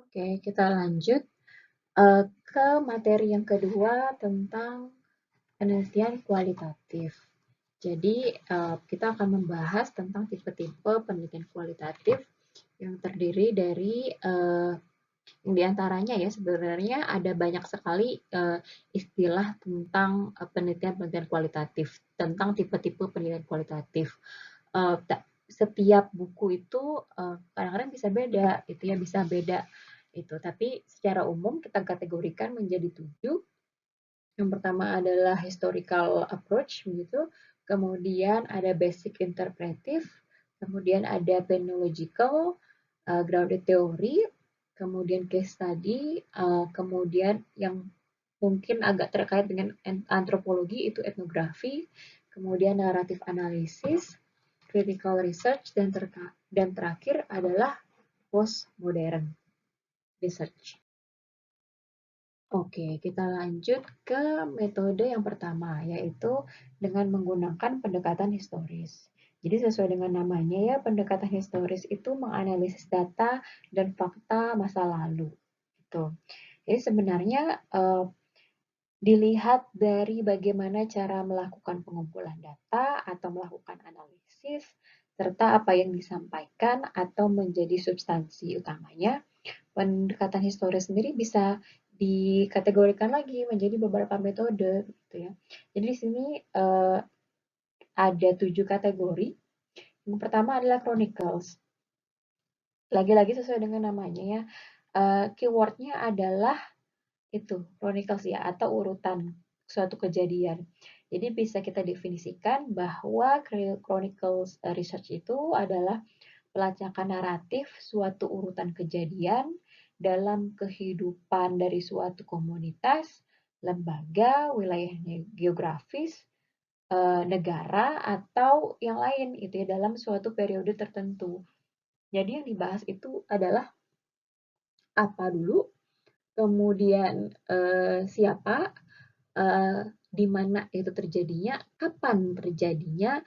Oke, kita lanjut ke materi yang kedua tentang penelitian kualitatif. Jadi, kita akan membahas tentang tipe-tipe penelitian kualitatif yang terdiri dari di antaranya ya sebenarnya ada banyak sekali istilah tentang penelitian-penelitian kualitatif, tentang tipe-tipe penelitian kualitatif. Setiap buku itu kadang-kadang bisa beda, itu ya bisa beda itu. Tapi secara umum kita kategorikan menjadi 7. Yang pertama adalah historical approach begitu, kemudian ada basic interpretive, kemudian ada penological, grounded theory, kemudian case study, kemudian yang mungkin agak terkait dengan antropologi itu etnografi, kemudian narrative analysis, critical research, dan terakhir adalah postmodern research. Oke, kita lanjut ke metode yang pertama, yaitu dengan menggunakan pendekatan historis. Jadi sesuai dengan namanya ya, pendekatan historis itu menganalisis data dan fakta masa lalu. Gitu. Jadi sebenarnya dilihat dari bagaimana cara melakukan pengumpulan data atau melakukan analisis, serta apa yang disampaikan atau menjadi substansi utamanya. Pendekatan historis sendiri bisa dikategorikan lagi menjadi beberapa metode gitu ya. Jadi di sini ada 7 kategori. Yang pertama adalah chronicles. Lagi-lagi sesuai dengan namanya ya. Keywordnya adalah itu chronicles ya atau urutan suatu kejadian. Jadi bisa kita definisikan bahwa chronicles research itu adalah pelacakan naratif suatu urutan kejadian dalam kehidupan dari suatu komunitas, lembaga, wilayah geografis, negara, atau yang lain itu ya dalam suatu periode tertentu. Jadi yang dibahas itu adalah apa dulu, kemudian siapa, di mana itu terjadinya, kapan terjadinya,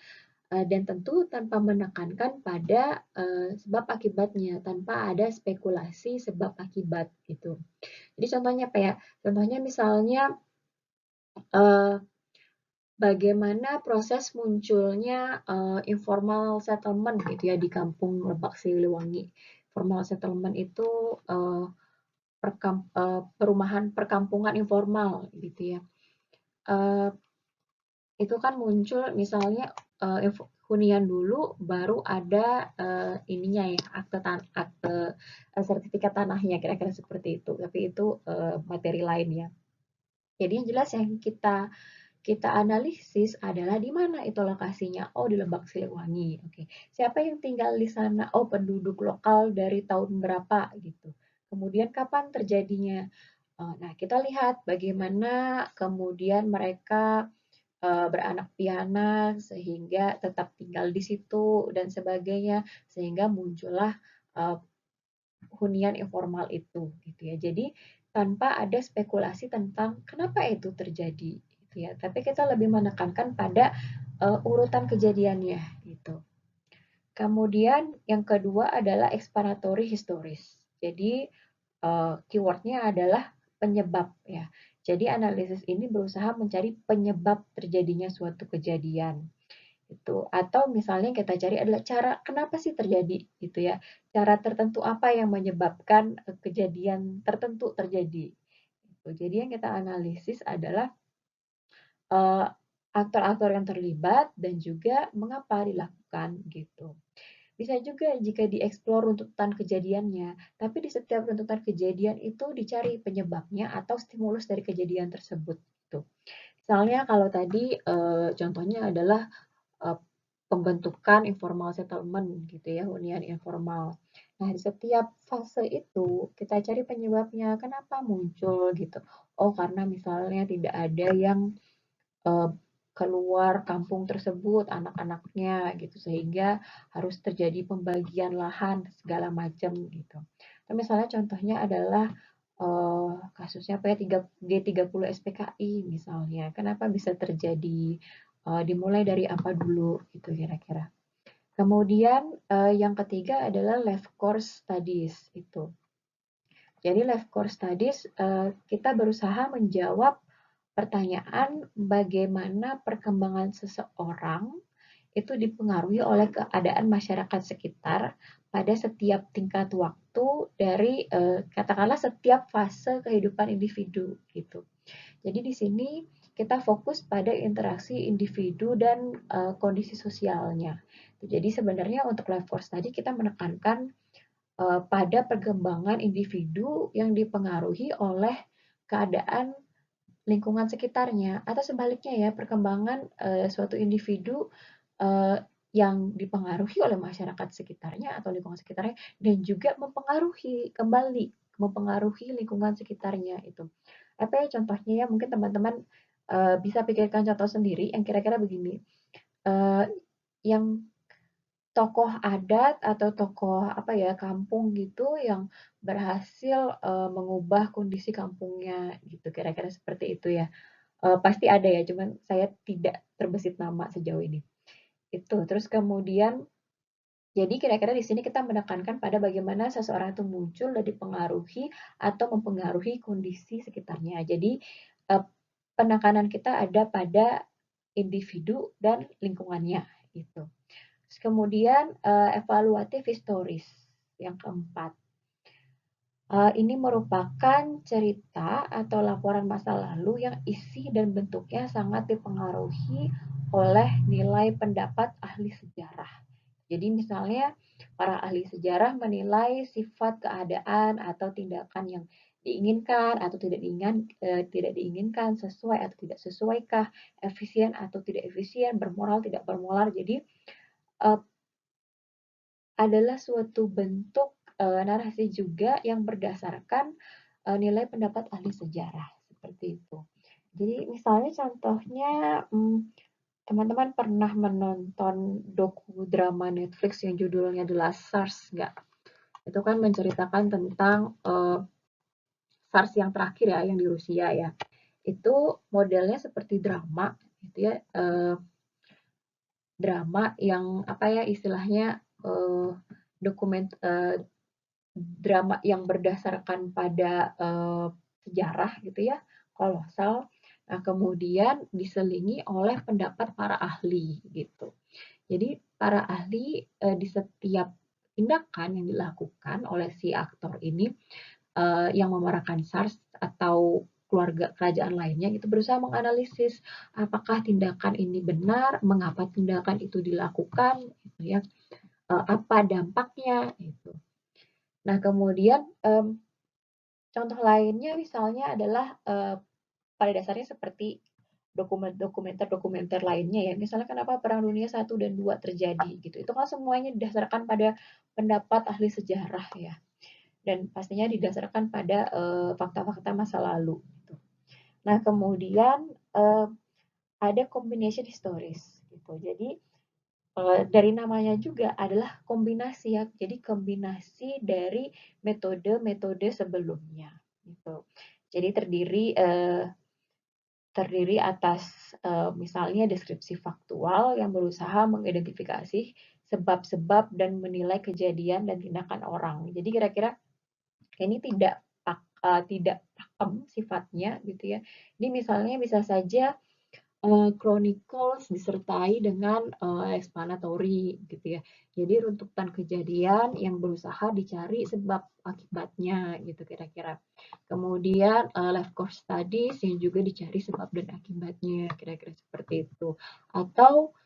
dan tentu tanpa menekankan pada sebab akibatnya, tanpa ada spekulasi sebab akibat gitu. Jadi contohnya apa ya? Contohnya misalnya bagaimana proses munculnya informal settlement gitu ya di kampung Lebak Siliwangi. Formal settlement itu perumahan perkampungan informal gitu ya. Itu kan muncul misalnya hunian dulu baru ada ininya ya akte sertifikat tanahnya kira-kira seperti itu. Tapi itu materi lain ya. Jadi yang jelas yang kita analisis adalah di mana itu lokasinya. Oh, di Lebak Siliwangi. Oke. Siapa yang tinggal di sana? Oh, penduduk lokal dari tahun berapa gitu. Kemudian kapan terjadinya? Nah, kita lihat bagaimana kemudian mereka beranak piana sehingga tetap tinggal di situ dan sebagainya sehingga muncullah hunian informal itu gitu ya. Jadi tanpa ada spekulasi tentang kenapa itu terjadi gitu ya. Tapi kita lebih menekankan pada urutan kejadiannya gitu. Kemudian yang kedua adalah explanatory historis. Jadi keywordnya adalah penyebab ya. Jadi analisis ini berusaha mencari penyebab terjadinya suatu kejadian itu. Atau misalnya kita cari adalah cara kenapa sih terjadi gitu ya. Cara tertentu apa yang menyebabkan kejadian tertentu terjadi. Gitu. Jadi yang kita analisis adalah aktor-aktor yang terlibat dan juga mengapa dilakukan gitu. Bisa juga jika dieksplor runtutan kejadiannya, tapi di setiap runtutan kejadian itu dicari penyebabnya atau stimulus dari kejadian tersebut. Gitu. Misalnya kalau tadi contohnya adalah pembentukan informal settlement gitu ya, hunian informal. Nah, di setiap fase itu kita cari penyebabnya, kenapa muncul gitu. Oh, karena misalnya tidak ada yang keluar kampung tersebut anak-anaknya gitu sehingga harus terjadi pembagian lahan segala macam gitu. Atau misalnya contohnya adalah kasusnya apa ya G30 SPKI misalnya. Kenapa bisa terjadi? Dimulai dari apa dulu gitu kira-kira. Kemudian yang ketiga adalah left course studies itu. Jadi life course studies kita berusaha menjawab pertanyaan bagaimana perkembangan seseorang itu dipengaruhi oleh keadaan masyarakat sekitar pada setiap tingkat waktu dari katakanlah setiap fase kehidupan individu gitu. Jadi di sini kita fokus pada interaksi individu dan kondisi sosialnya. Jadi sebenarnya untuk life course tadi kita menekankan pada perkembangan individu yang dipengaruhi oleh keadaan lingkungan sekitarnya atau sebaliknya ya perkembangan suatu individu yang dipengaruhi oleh masyarakat sekitarnya atau lingkungan sekitarnya dan juga mempengaruhi lingkungan sekitarnya itu. Apa ya contohnya ya mungkin teman-teman bisa pikirkan contoh sendiri yang kira-kira begini. Yang tokoh adat atau tokoh apa ya kampung gitu yang berhasil mengubah kondisi kampungnya gitu kira-kira seperti itu ya. Pasti ada ya, cuman saya tidak terbesit nama sejauh ini. Itu, terus kemudian jadi kira-kira di sini kita menekankan pada bagaimana seseorang itu muncul dan dipengaruhi atau mempengaruhi kondisi sekitarnya. Jadi penekanan kita ada pada individu dan lingkungannya gitu. Terus kemudian evaluatif historis yang keempat. Ini merupakan cerita atau laporan masa lalu yang isi dan bentuknya sangat dipengaruhi oleh nilai pendapat ahli sejarah. Jadi misalnya para ahli sejarah menilai sifat keadaan atau tindakan yang diinginkan atau tidak diinginkan, sesuai atau tidak sesuaikah, efisien atau tidak efisien, bermoral tidak bermoral. Jadi uh, adalah suatu bentuk narasi juga yang berdasarkan nilai pendapat ahli sejarah seperti itu. Jadi misalnya contohnya teman-teman pernah menonton doku drama Netflix yang judulnya The Last SARS nggak? Itu kan menceritakan tentang SARS yang terakhir ya, yang di Rusia ya. Itu modelnya seperti drama gitu ya. Drama yang apa ya istilahnya dokumen drama yang berdasarkan pada sejarah gitu ya, kolosal. Nah, kemudian diselingi oleh pendapat para ahli gitu. Jadi para ahli di setiap tindakan yang dilakukan oleh si aktor ini yang memerankan SARS atau keluarga kerajaan lainnya itu berusaha menganalisis apakah tindakan ini benar, mengapa tindakan itu dilakukan, gitu ya, apa dampaknya, itu. Nah kemudian contoh lainnya misalnya adalah pada dasarnya seperti dokumenter lainnya ya. Misalnya kenapa Perang Dunia 1 dan 2 terjadi gitu. Itu kan semuanya didasarkan pada pendapat ahli sejarah ya. Dan pastinya didasarkan pada fakta-fakta masa lalu gitu. Nah, kemudian ada combination historis gitu. Jadi dari namanya juga adalah kombinasi ya. Jadi kombinasi dari metode-metode sebelumnya gitu. Jadi terdiri atas misalnya deskripsi faktual yang berusaha mengidentifikasi sebab-sebab dan menilai kejadian dan tindakan orang. Jadi kira-kira ini tidak pakem sifatnya gitu ya. Ini misalnya bisa saja chronicles disertai dengan explanatory gitu ya. Jadi runtutan kejadian yang berusaha dicari sebab akibatnya gitu kira-kira. Kemudian life course studies yang juga dicari sebab dan akibatnya kira-kira seperti itu. Atau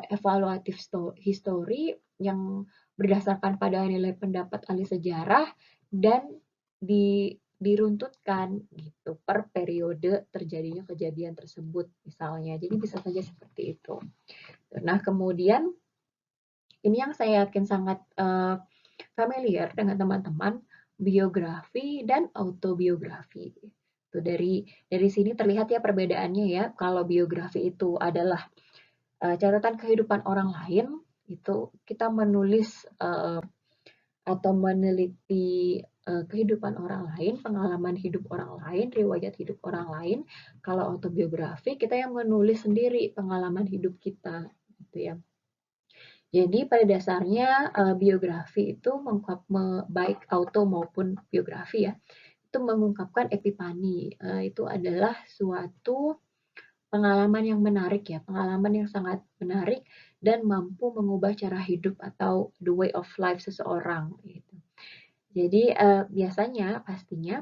evaluatif history yang berdasarkan pada nilai pendapat ahli sejarah dan diruntutkan gitu per periode terjadinya kejadian tersebut misalnya. Jadi bisa saja seperti itu. Nah, kemudian ini yang saya yakin sangat familiar dengan teman-teman, biografi dan autobiografi. Itu dari sini terlihat ya perbedaannya ya. Kalau biografi itu adalah catatan kehidupan orang lain, itu kita menulis atau meneliti kehidupan orang lain, pengalaman hidup orang lain, riwayat hidup orang lain. Kalau autobiografi, kita yang menulis sendiri pengalaman hidup kita, gitu ya. Jadi pada dasarnya biografi itu baik auto maupun biografi ya, itu mengungkapkan epipani. Itu adalah suatu pengalaman yang menarik ya, pengalaman yang sangat menarik dan mampu mengubah cara hidup atau the way of life seseorang gitu. Jadi biasanya pastinya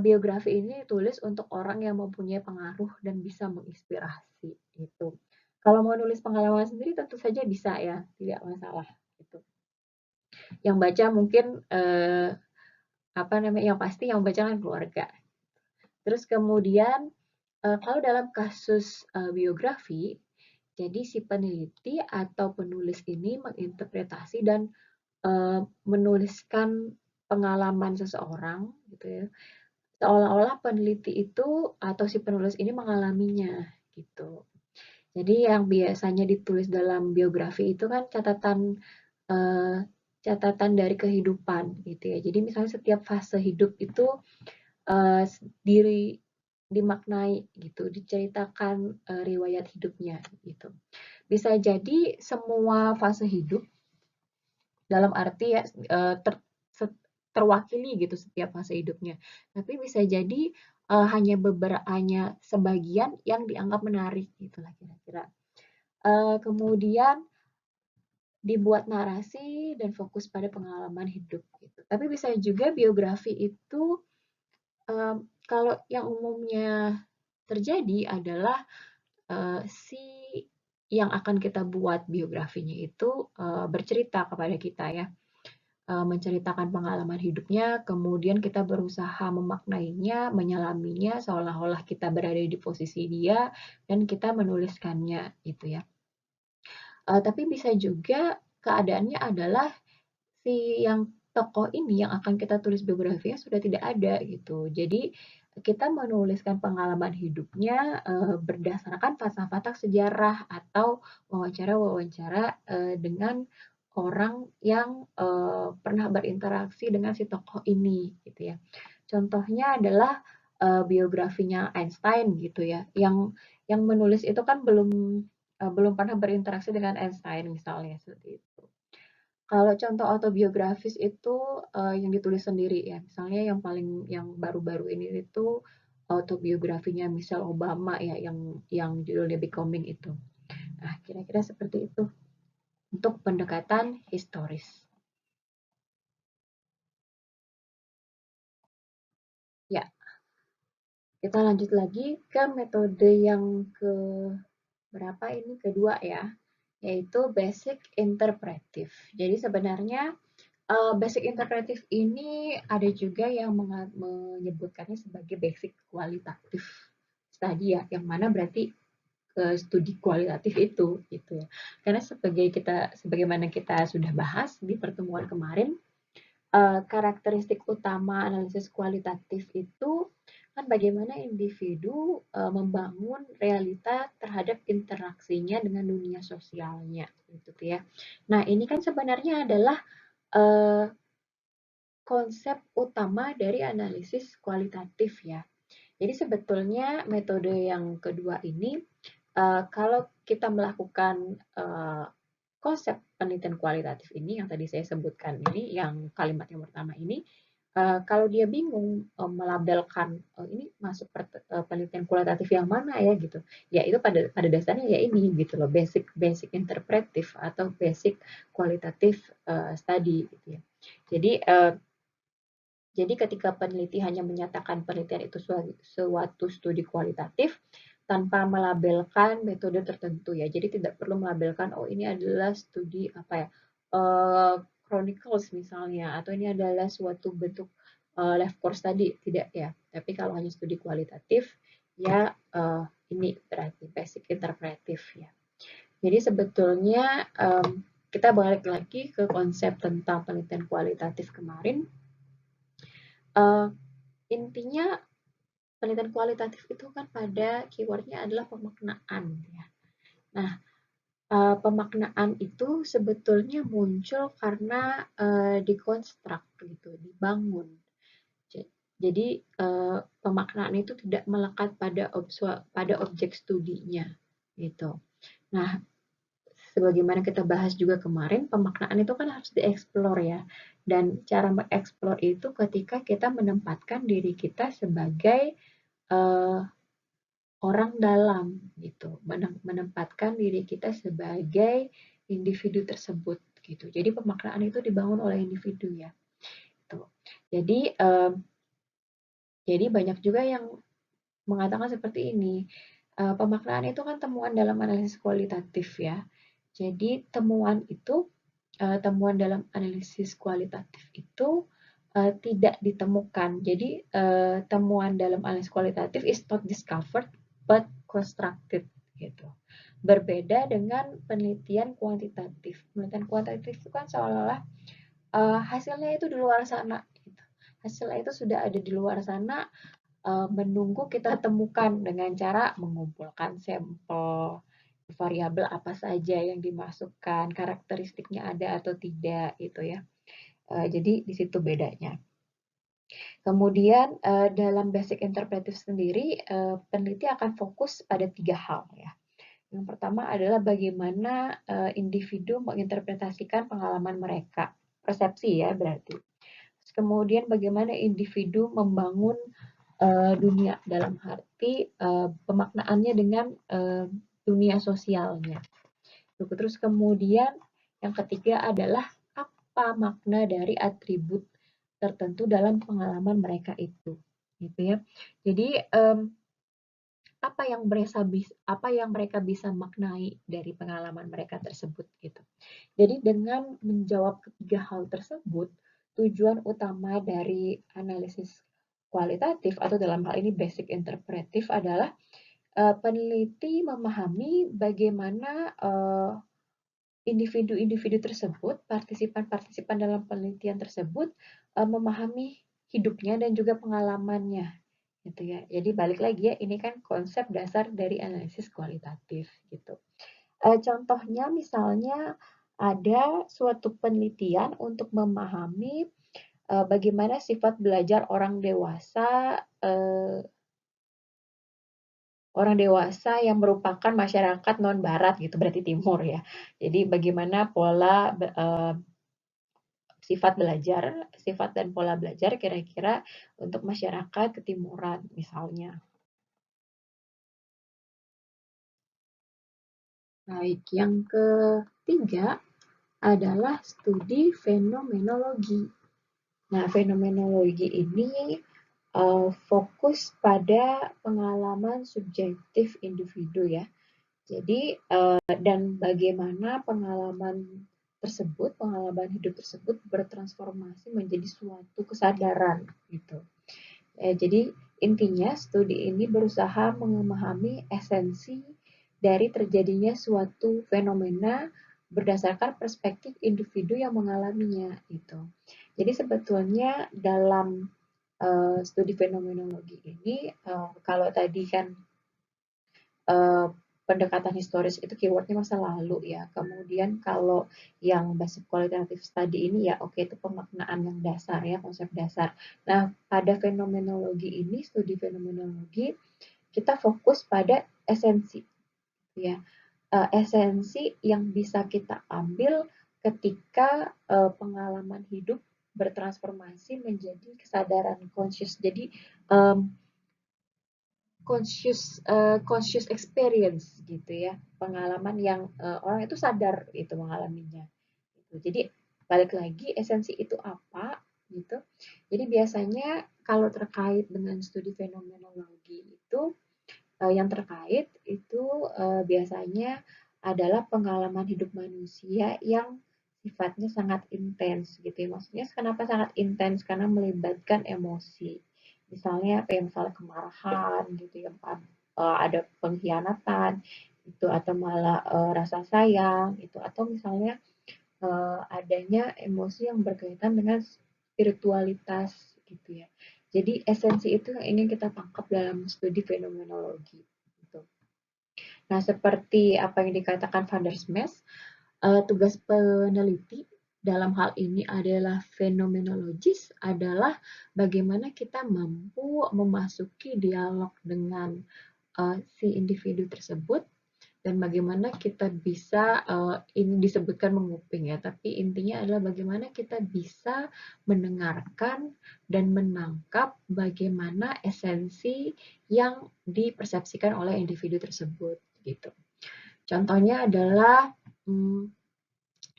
biografi ini ditulis untuk orang yang mempunyai pengaruh dan bisa menginspirasi gitu. Kalau mau nulis pengalaman sendiri tentu saja bisa ya, tidak masalah gitu. Yang baca mungkin apa namanya, yang pasti yang baca kan keluarga. Terus kemudian kalau dalam kasus biografi, jadi si peneliti atau penulis ini menginterpretasi dan menuliskan pengalaman seseorang gitu ya, seolah-olah peneliti itu atau si penulis ini mengalaminya gitu. Jadi yang biasanya ditulis dalam biografi itu kan eh, catatan dari kehidupan gitu ya. Jadi misalnya setiap fase hidup itu eh, diri dimaknai gitu, diceritakan riwayat hidupnya gitu. Bisa jadi semua fase hidup dalam arti ya terwakili gitu setiap fase hidupnya. Tapi bisa jadi hanya sebagian yang dianggap menarik gitulah kira-kira. Kemudian dibuat narasi dan fokus pada pengalaman hidup gitu. Tapi bisa juga biografi itu kalau yang umumnya terjadi adalah si yang akan kita buat biografinya itu bercerita kepada kita ya, menceritakan pengalaman hidupnya, kemudian kita berusaha memaknainya, menyelaminya seolah-olah kita berada di posisi dia dan kita menuliskannya gitu ya. Tapi bisa juga keadaannya adalah si yang tokoh ini yang akan kita tulis biografinya sudah tidak ada gitu. Jadi kita menuliskan pengalaman hidupnya berdasarkan fatah-fatah sejarah atau wawancara-wawancara dengan orang yang pernah berinteraksi dengan si tokoh ini gitu ya. Contohnya adalah biografinya Einstein gitu ya. Yang menulis itu kan belum pernah berinteraksi dengan Einstein misalnya seperti itu. Kalau contoh autobiografis itu yang ditulis sendiri ya. Misalnya yang baru-baru ini itu autobiografinya Michelle Obama ya yang judulnya Becoming itu. Nah, kira-kira seperti itu untuk pendekatan historis. Ya, kita lanjut lagi ke metode yang ke berapa ini kedua ya, yaitu basic interpretive. Jadi sebenarnya basic interpretive ini ada juga yang menyebutkannya sebagai basic kualitatif tadi ya, yang mana berarti studi kualitatif itu gitu ya. Karena sebagaimana kita sudah bahas di pertemuan kemarin, karakteristik utama analisis kualitatif itu kan bagaimana individu membangun realita terhadap interaksinya dengan dunia sosialnya gitu ya. Nah, ini kan sebenarnya adalah uh, konsep utama dari analisis kualitatif ya. Jadi sebetulnya metode yang kedua ini, kalau kita melakukan konsep penelitian kualitatif ini yang tadi saya sebutkan ini, yang kalimat yang pertama ini, kalau dia bingung melabelkan ini masuk penelitian kualitatif yang mana ya gitu, ya itu pada dasarnya ya ini gitu loh, basic basic interpretive atau basic kualitatif study gitu ya. Jadi jadi ketika peneliti hanya menyatakan penelitian itu suatu studi kualitatif tanpa melabelkan metode tertentu ya. Jadi tidak perlu melabelkan oh ini adalah studi apa ya chronicles misalnya atau ini adalah suatu bentuk life course tadi tidak ya. Tapi kalau hanya studi kualitatif ya ini berarti basic interpretive ya. Jadi sebetulnya kita balik lagi ke konsep tentang penelitian kualitatif kemarin. Intinya penelitian kualitatif itu kan pada keywordnya adalah pemaknaan ya. Nah, pemaknaan itu sebetulnya muncul karena dikonstruk gitu, dibangun. Jadi pemaknaan itu tidak melekat pada objek studinya gitu. Nah, sebagaimana kita bahas juga kemarin, pemaknaan itu kan harus dieksplor ya. Dan cara mengeksplor itu ketika kita menempatkan diri kita sebagai orang dalam gitu, menempatkan diri kita sebagai individu tersebut gitu. Jadi pemaknaan itu dibangun oleh individu ya. Gitu. Jadi banyak juga yang mengatakan seperti ini. Pemaknaan itu kan temuan dalam analisis kualitatif ya. Jadi temuan dalam analisis kualitatif itu tidak ditemukan. Jadi temuan dalam analisis kualitatif is not discovered but constructed gitu. Berbeda dengan penelitian kuantitatif. Penelitian kuantitatif itu kan seolah-olah hasilnya itu di luar sana. Gitu. Hasilnya itu sudah ada di luar sana, menunggu kita temukan dengan cara mengumpulkan sampel, variabel apa saja yang dimasukkan, karakteristiknya ada atau tidak gitu ya. Jadi di situ bedanya. Kemudian dalam basic interpretive sendiri, peneliti akan fokus pada 3 hal ya. Yang pertama adalah bagaimana individu menginterpretasikan pengalaman mereka, persepsi ya berarti. Kemudian bagaimana individu membangun dunia dalam arti pemaknaannya dengan dunia sosialnya. Terus kemudian yang ketiga adalah apa makna dari atribut tertentu dalam pengalaman mereka itu, gitu ya. Jadi apa yang mereka bisa maknai dari pengalaman mereka tersebut gitu. Jadi dengan menjawab ketiga hal tersebut, tujuan utama dari analisis kualitatif atau dalam hal ini basic interpretive adalah peneliti memahami bagaimana individu-individu tersebut, partisipan-partisipan dalam penelitian tersebut memahami hidupnya dan juga pengalamannya, gitu ya. Jadi balik lagi ya, ini kan konsep dasar dari analisis kualitatif, gitu. Contohnya misalnya ada suatu penelitian untuk memahami bagaimana sifat belajar orang dewasa yang merupakan masyarakat non barat gitu, berarti timur ya. Jadi bagaimana pola sifat dan pola belajar kira-kira untuk masyarakat ketimuran misalnya. Baik, yang ketiga adalah studi fenomenologi. Nah, fenomenologi ini fokus pada pengalaman subjektif individu ya. Jadi dan bagaimana pengalaman hidup tersebut bertransformasi menjadi suatu kesadaran gitu. Jadi intinya studi ini berusaha memahami esensi dari terjadinya suatu fenomena berdasarkan perspektif individu yang mengalaminya gitu. Jadi sebetulnya dalam studi fenomenologi ini kalau tadi kan pendekatan historis itu keywordnya masa lalu ya. Kemudian kalau yang basic qualitative study ini ya oke itu pemaknaan yang dasar ya, konsep dasar. Nah, pada fenomenologi ini, studi fenomenologi, kita fokus pada esensi ya. Esensi yang bisa kita ambil ketika pengalaman hidup bertransformasi menjadi kesadaran conscious. Jadi conscious experience gitu ya, pengalaman yang orang itu sadar itu mengalaminya gitu. Jadi balik lagi esensi itu apa gitu. Jadi biasanya kalau terkait dengan studi fenomenologi itu yang terkait itu biasanya adalah pengalaman hidup manusia yang sifatnya sangat intens gitu ya. Maksudnya kenapa sangat intens? Karena melibatkan emosi. Misalnya kemarahan gitu ya, ada pengkhianatan itu atau malah rasa sayang itu atau misalnya adanya emosi yang berkaitan dengan spiritualitas gitu ya. Jadi esensi itu yang ingin kita tangkap dalam studi fenomenologi. Gitu. Nah, seperti apa yang dikatakan Van der Smes, tugas peneliti dalam hal ini adalah fenomenologis adalah bagaimana kita mampu memasuki dialog dengan si individu tersebut dan bagaimana kita bisa ini disebutkan menguping ya, tapi intinya adalah bagaimana kita bisa mendengarkan dan menangkap bagaimana esensi yang dipersepsikan oleh individu tersebut gitu. Contohnya adalah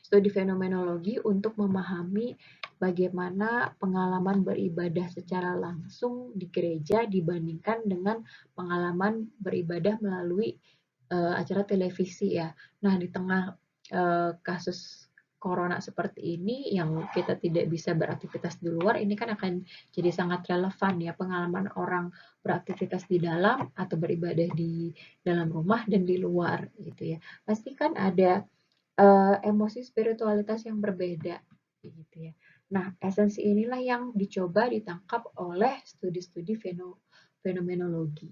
studi fenomenologi untuk memahami bagaimana pengalaman beribadah secara langsung di gereja dibandingkan dengan pengalaman beribadah melalui acara televisi ya. Nah, di tengah kasus corona seperti ini yang kita tidak bisa beraktivitas di luar, ini kan akan jadi sangat relevan ya pengalaman orang beraktivitas di dalam atau beribadah di dalam rumah dan di luar gitu ya. Pasti kan ada emosi spiritualitas yang berbeda gitu ya. Nah, esensi inilah yang dicoba ditangkap oleh studi-studi fenomenologi.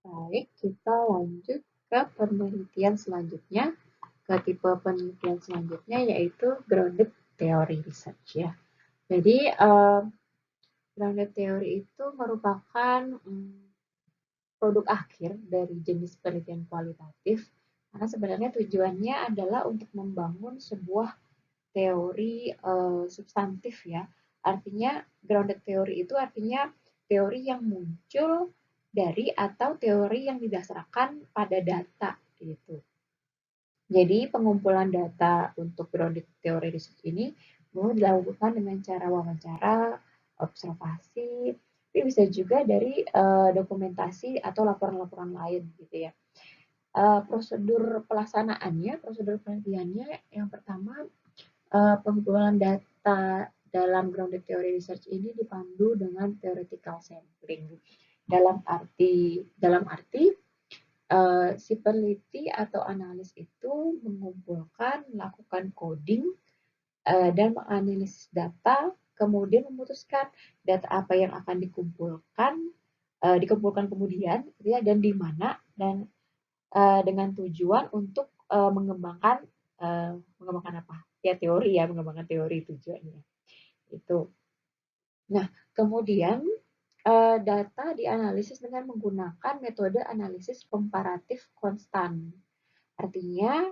Baik, kita lanjut ke penelitian selanjutnya, ke tipe penelitian selanjutnya yaitu grounded theory research ya. Jadi grounded theory itu merupakan produk akhir dari jenis penelitian kualitatif karena sebenarnya tujuannya adalah untuk membangun sebuah teori substantif ya. Artinya grounded theory itu artinya teori yang muncul dari atau teori yang didasarkan pada data gitu. Jadi pengumpulan data untuk grounded theory research ini mau dilakukan dengan cara wawancara, observasi, tapi bisa juga dari dokumentasi atau laporan-laporan lain gitu ya. Prosedur pelaksanaannya, prosedur penelitiannya yang pertama pengumpulan data dalam grounded theory research ini dipandu dengan theoretical sampling. Dalam arti si peneliti atau analis itu mengumpulkan, melakukan coding dan menganalisis data, kemudian memutuskan data apa yang akan dikumpulkan kemudian, ya, dan di mana, dan dengan tujuan untuk mengembangkan apa? Ya teori ya, mengembangkan teori tujuannya. Itu. Nah, kemudian data dianalisis dengan menggunakan metode analisis komparatif konstan. Artinya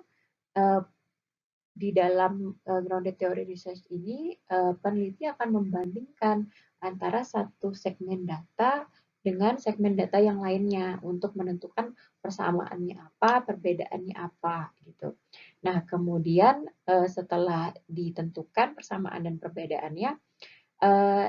di dalam grounded theory research ini peneliti akan membandingkan antara satu segmen data dengan segmen data yang lainnya untuk menentukan persamaannya apa, perbedaannya apa gitu. Nah, kemudian setelah ditentukan persamaan dan perbedaannya,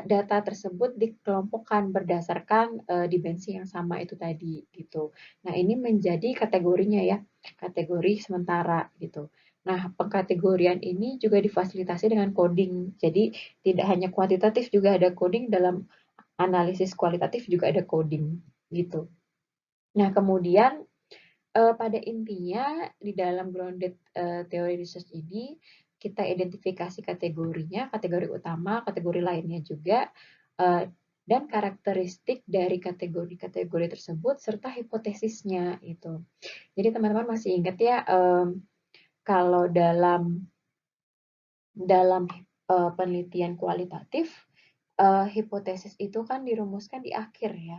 data tersebut dikelompokkan berdasarkan dimensi yang sama itu tadi gitu. Nah, ini menjadi kategorinya ya, kategori sementara gitu. Nah, pengkategorian ini juga difasilitasi dengan coding. Jadi, tidak hanya kuantitatif juga ada coding, dalam analisis kualitatif juga ada coding gitu. Nah, kemudian pada intinya di dalam grounded theory research ini kita identifikasi kategorinya, kategori utama, kategori lainnya juga, dan karakteristik dari kategori-kategori tersebut serta hipotesisnya itu. Jadi teman-teman masih ingat ya kalau dalam penelitian kualitatif hipotesis itu kan dirumuskan di akhir ya.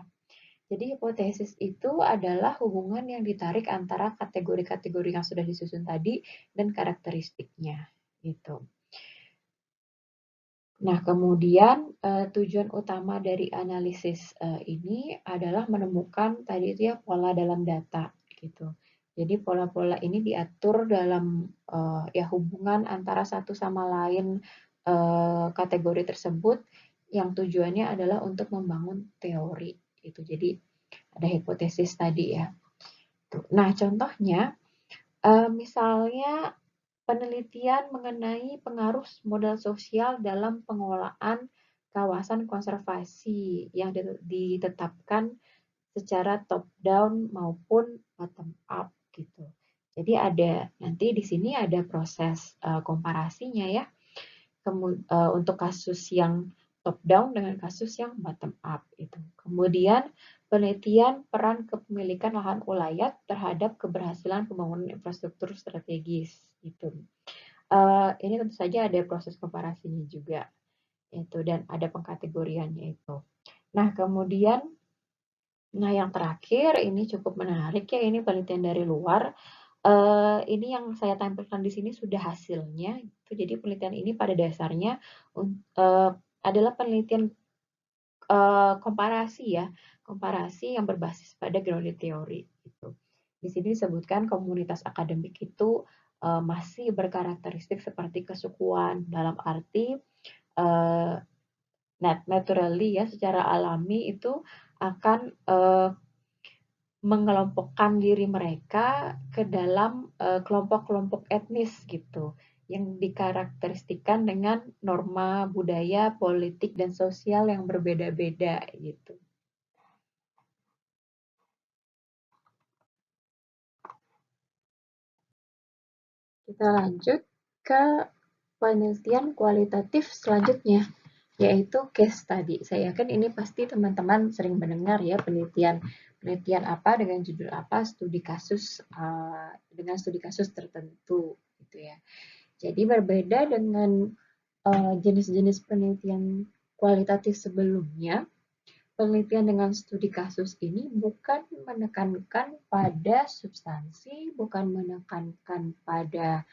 Jadi hipotesis itu adalah hubungan yang ditarik antara kategori-kategori yang sudah disusun tadi dan karakteristiknya gitu. Nah, kemudian tujuan utama dari analisis ini adalah menemukan tadi itu ya pola dalam data gitu. Jadi pola-pola ini diatur dalam ya hubungan antara satu sama lain kategori tersebut yang tujuannya adalah untuk membangun teori gitu. Jadi ada hipotesis tadi ya. Nah, contohnya misalnya penelitian mengenai pengaruh modal sosial dalam pengelolaan kawasan konservasi yang ditetapkan secara top down maupun bottom up gitu. Jadi ada nanti di sini ada proses komparasinya ya. Untuk kasus yang top down dengan kasus yang bottom up itu. Kemudian penelitian peran kepemilikan lahan ulayat terhadap keberhasilan pembangunan infrastruktur strategis itu. Ini tentu saja ada proses komparasinya juga itu dan ada pengkategoriannya itu. Nah, kemudian Nah, yang terakhir ini cukup menarik ya, ini penelitian dari luar. Ini yang saya tampilkan di sini sudah hasilnya, gitu. Jadi penelitian ini pada dasarnya adalah penelitian komparasi ya, komparasi yang berbasis pada grounded theory gitu. Di sini disebutkan komunitas akademik itu masih berkarakteristik seperti kesukuan dalam arti uh, naturally ya, secara alami itu akan mengelompokkan diri mereka ke dalam kelompok-kelompok etnis gitu yang dikarakteristikan dengan norma budaya, politik, dan sosial yang berbeda-beda gitu. Kita lanjut ke penelitian kualitatif selanjutnya, yaitu case study. Saya yakin ini pasti teman-teman sering mendengar ya, penelitian penelitian apa dengan judul apa, studi kasus dengan studi kasus tertentu gitu ya. Jadi berbeda dengan jenis-jenis penelitian kualitatif sebelumnya, penelitian dengan studi kasus ini bukan menekankan pada substansi, bukan menekankan pada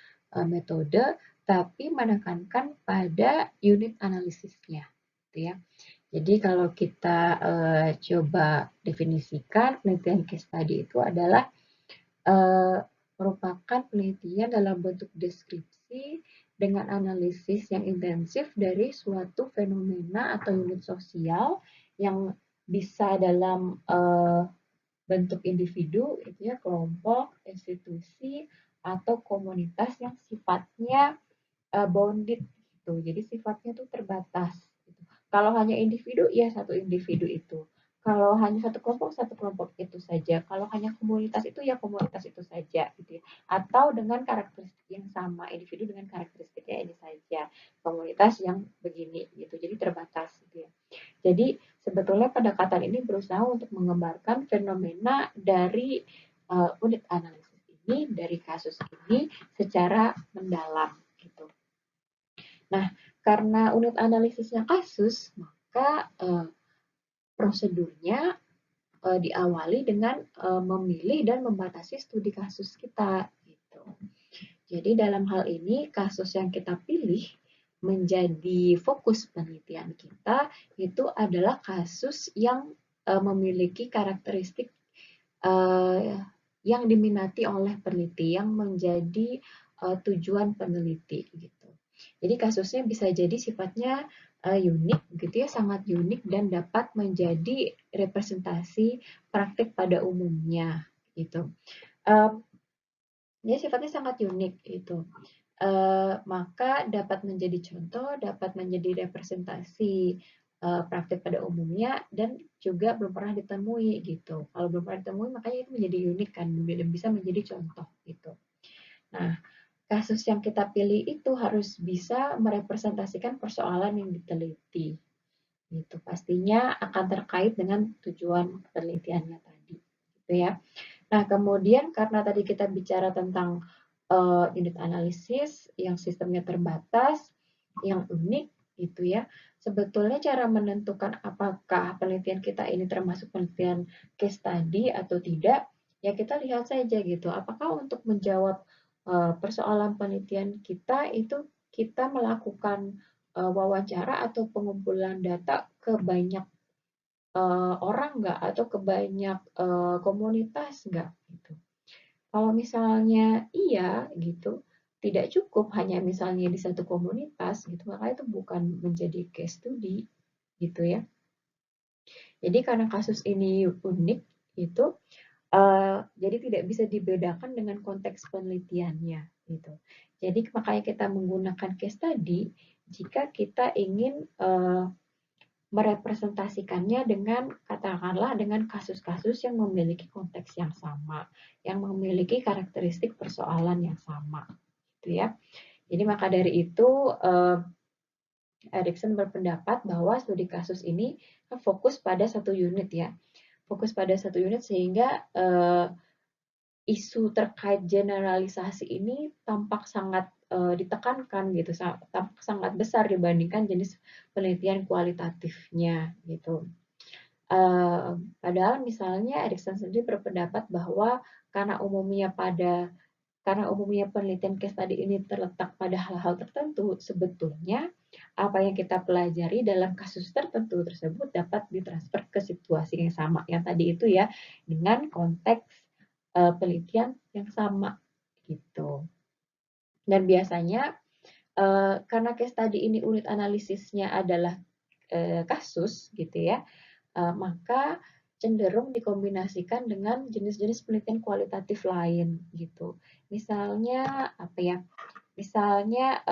metode, tapi menekankan pada unit analisisnya, gitu ya. Jadi kalau kita coba definisikan, penelitian case study itu adalah merupakan penelitian dalam bentuk deskripsi dengan analisis yang intensif dari suatu fenomena atau unit sosial yang bisa dalam bentuk individu, itu ya, kelompok, institusi, atau komunitas yang sifatnya bounded gitu. Jadi sifatnya itu terbatas. Gitu. Kalau hanya individu, ya satu individu itu. Kalau hanya satu kelompok itu saja. Kalau hanya komunitas itu, ya komunitas itu saja. Gitu ya. Atau dengan karakteristik yang sama, individu dengan karakteristiknya ini saja. Komunitas yang begini, gitu. Jadi terbatas. Gitu ya. Jadi sebetulnya pendekatan ini berusaha untuk menggambarkan fenomena dari unit analisis ini, dari kasus ini secara mendalam. Gitu. Nah, karena unit analisisnya kasus, maka prosedurnya diawali dengan memilih dan membatasi studi kasus kita. Gitu. Jadi dalam hal ini kasus yang kita pilih menjadi fokus penelitian kita itu adalah kasus yang memiliki karakteristik yang diminati oleh peneliti, yang menjadi tujuan peneliti gitu. Jadi kasusnya bisa jadi sifatnya unik gitu ya, sangat unik dan dapat menjadi representasi praktik pada umumnya gitu. Dia sifatnya sangat unik itu. Maka dapat menjadi contoh, dapat menjadi representasi praktik pada umumnya dan juga belum pernah ditemui gitu. Kalau belum pernah ditemui makanya itu menjadi unik kan, bisa menjadi contoh gitu. Nah, kasus yang kita pilih itu harus bisa merepresentasikan persoalan yang diteliti. Gitu. Pastinya akan terkait dengan tujuan penelitiannya tadi. Gitu ya. Nah, kemudian karena tadi kita bicara tentang unit analisis yang sistemnya terbatas, yang unik gitu ya. Sebetulnya cara menentukan apakah penelitian kita ini termasuk penelitian case study atau tidak, ya kita lihat saja gitu. Apakah untuk menjawab persoalan penelitian kita itu kita melakukan wawancara atau pengumpulan data ke banyak orang nggak atau ke banyak komunitas nggak gitu. Kalau misalnya iya gitu, tidak cukup hanya misalnya di satu komunitas gitu, maka itu bukan menjadi case study gitu ya. Jadi karena kasus ini unik itu, jadi tidak bisa dibedakan dengan konteks penelitiannya gitu. Jadi makanya kita menggunakan case study jika kita ingin merepresentasikannya dengan katakanlah dengan kasus-kasus yang memiliki konteks yang sama, yang memiliki karakteristik persoalan yang sama, gitu ya. Jadi maka dari itu Erikson berpendapat bahwa studi kasus ini fokus pada satu unit ya, fokus pada satu unit sehingga isu terkait generalisasi ini tampak sangat ditekankan gitu, tampak sangat besar dibandingkan jenis penelitian kualitatifnya gitu. Padahal misalnya Erikson sendiri berpendapat bahwa karena umumnya pada karena umumnya penelitian case study ini terletak pada hal-hal tertentu, sebetulnya apa yang kita pelajari dalam kasus tertentu tersebut dapat ditransfer ke situasi yang sama, yang tadi itu ya, dengan konteks penelitian yang sama gitu. Dan biasanya karena case study ini unit analisisnya adalah kasus gitu ya, maka cenderung dikombinasikan dengan jenis-jenis penelitian kualitatif lain gitu. Misalnya apa ya? Misalnya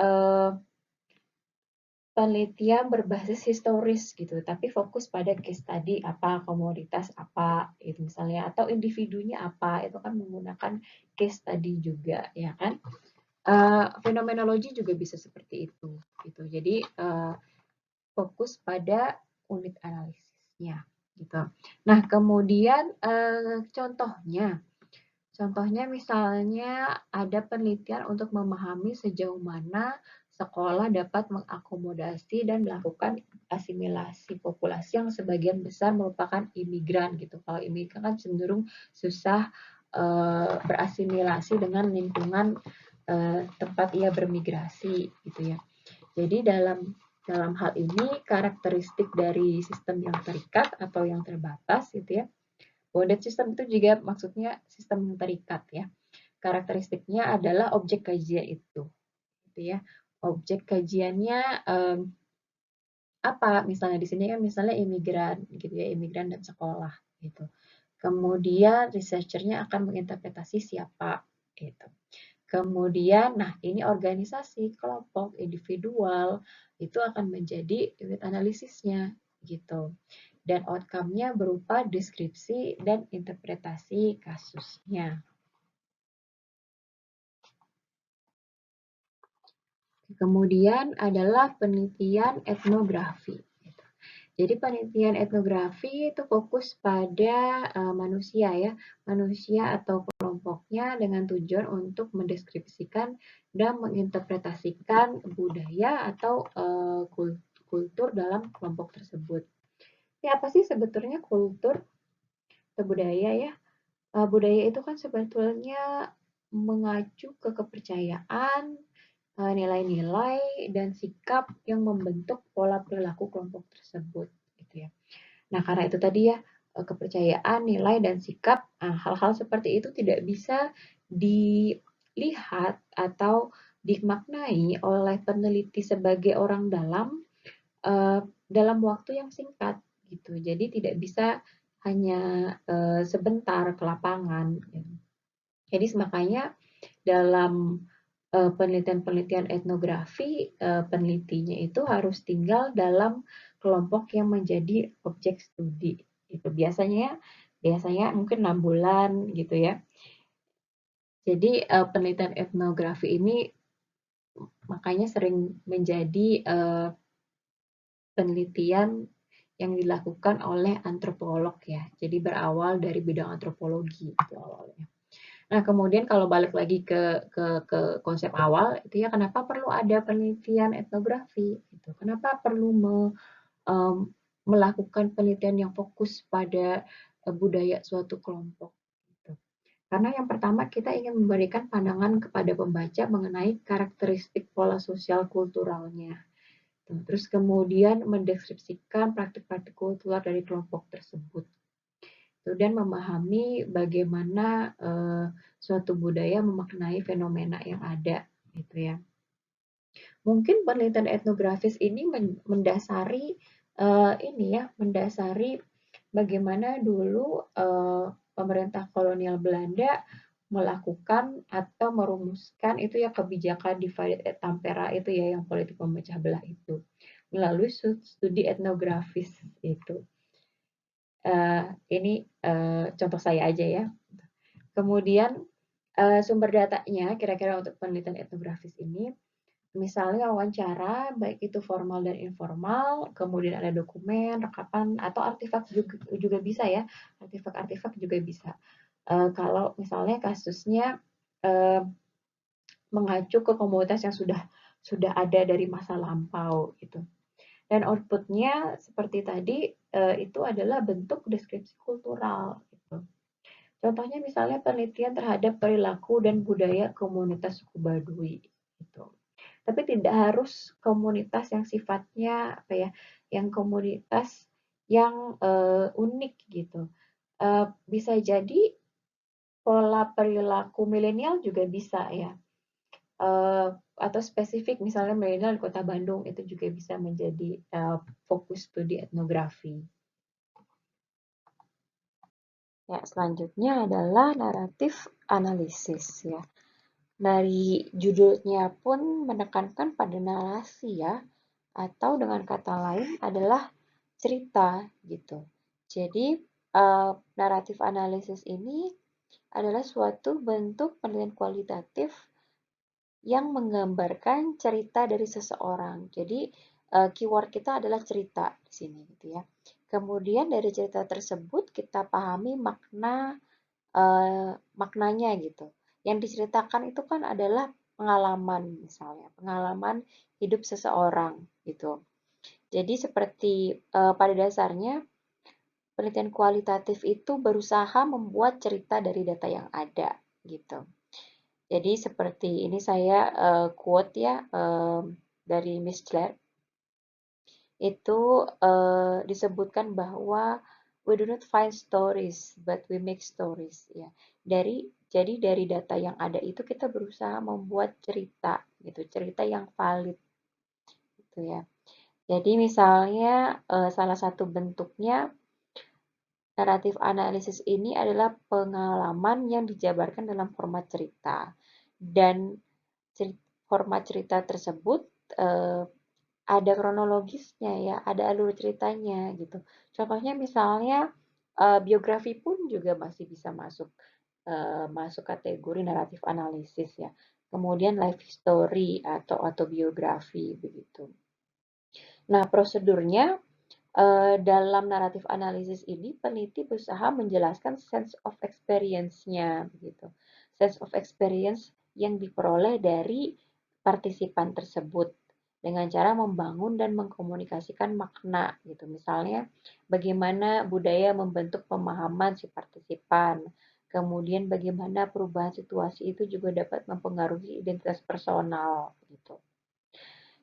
penelitian berbasis historis gitu, tapi fokus pada case study apa, komoditas apa, itu misalnya, atau individunya apa, itu kan menggunakan case study juga, ya kan? Fenomenologi juga bisa seperti itu, gitu. Jadi fokus pada unit analisisnya, gitu. Nah, kemudian contohnya misalnya ada penelitian untuk memahami sejauh mana sekolah dapat mengakomodasi dan melakukan asimilasi populasi yang sebagian besar merupakan imigran gitu. Kalau imigran kan cenderung susah berasimilasi dengan lingkungan tempat ia bermigrasi gitu ya. Jadi dalam hal ini karakteristik dari sistem yang terikat atau yang terbatas gitu ya. Bounded system itu juga maksudnya sistem yang terikat ya. Karakteristiknya adalah objek kajian itu gitu ya. Objek kajiannya apa? Misalnya di sini kan misalnya imigran gitu ya, imigran dan sekolah gitu. Kemudian researchernya akan menginterpretasi siapa gitu. Kemudian, nah ini organisasi, kelompok, individual, itu akan menjadi unit analisisnya gitu. Dan outcome-nya berupa deskripsi dan interpretasi kasusnya. Kemudian adalah penelitian etnografi. Jadi penelitian etnografi itu fokus pada manusia ya, manusia atau kelompoknya dengan tujuan untuk mendeskripsikan dan menginterpretasikan budaya atau kultur dalam kelompok tersebut. Ya apa sih sebetulnya kultur atau budaya ya? Budaya itu kan sebetulnya mengacu ke kepercayaan, nilai-nilai dan sikap yang membentuk pola perilaku kelompok tersebut gitu ya. Nah, karena itu tadi ya kepercayaan, nilai dan sikap, hal-hal seperti itu tidak bisa dilihat atau dimaknai oleh peneliti sebagai orang dalam waktu yang singkat gitu. Jadi tidak bisa hanya sebentar ke lapangan. Gitu. Jadi makanya dalam penelitian-penelitian etnografi, penelitinya itu harus tinggal dalam kelompok yang menjadi objek studi. Itu biasanya mungkin 6 bulan gitu ya. Jadi penelitian etnografi ini makanya sering menjadi penelitian yang dilakukan oleh antropolog ya. Jadi berawal dari bidang antropologi itu awalnya. Nah, kemudian kalau balik lagi ke konsep awal itu ya kenapa perlu ada penelitian etnografi gitu. Kenapa perlu melakukan penelitian yang fokus pada budaya suatu kelompok gitu. Karena yang pertama kita ingin memberikan pandangan kepada pembaca mengenai karakteristik pola sosial kulturalnya. Terus kemudian mendeskripsikan praktik-praktik kultural dari kelompok tersebut dan memahami bagaimana suatu budaya memaknai fenomena yang ada gitu ya. Mungkin penelitian etnografis ini mendasari mendasari bagaimana dulu pemerintah kolonial Belanda melakukan atau merumuskan itu ya kebijakan divide et impera itu ya yang politik memecah belah itu melalui studi etnografis itu. Ini contoh saya aja ya. Kemudian sumber datanya kira-kira untuk penelitian etnografis ini, misalnya wawancara, baik itu formal dan informal, kemudian ada dokumen, rekapan, atau artefak juga bisa ya, artefak-artefak juga bisa. Kalau misalnya kasusnya mengacu ke komunitas yang sudah ada dari masa lampau gitu. Dan outputnya seperti tadi itu adalah bentuk deskripsi kultural gitu. Contohnya misalnya penelitian terhadap perilaku dan budaya komunitas suku Baduy gitu. Tapi tidak harus komunitas yang sifatnya apa ya, yang komunitas yang unik gitu. Bisa jadi pola perilaku milenial juga bisa ya. Atau spesifik misalnya milenial di Kota Bandung itu juga bisa menjadi fokus studi etnografi. Ya, selanjutnya adalah naratif analisis ya. Dari judulnya pun menekankan pada narasi ya, atau dengan kata lain adalah cerita gitu. Jadi naratif analisis ini adalah suatu bentuk penelitian kualitatif yang menggambarkan cerita dari seseorang. Jadi keyword kita adalah cerita di sini gitu ya. Kemudian dari cerita tersebut kita pahami maknanya gitu. Yang diceritakan itu kan adalah pengalaman misalnya, pengalaman hidup seseorang gitu. Jadi seperti pada dasarnya penelitian kualitatif itu berusaha membuat cerita dari data yang ada gitu. Jadi seperti ini saya quote ya dari Miss Claire itu disebutkan bahwa we do not find stories but we make stories ya. Jadi dari data yang ada itu kita berusaha membuat cerita gitu, cerita yang valid gitu ya. Jadi misalnya salah satu bentuknya naratif analisis ini adalah pengalaman yang dijabarkan dalam format cerita dan format cerita tersebut eh, ada kronologisnya ya, ada alur ceritanya gitu. Contohnya misalnya biografi pun juga masih bisa masuk kategori naratif analisis ya. Kemudian life history atau autobiografi begitu. Nah, prosedurnya dalam naratif analisis ini peneliti berusaha menjelaskan sense of experience-nya begitu. Sense of experience yang diperoleh dari partisipan tersebut dengan cara membangun dan mengkomunikasikan makna gitu. Misalnya bagaimana budaya membentuk pemahaman si partisipan. Kemudian bagaimana perubahan situasi itu juga dapat mempengaruhi identitas personal gitu.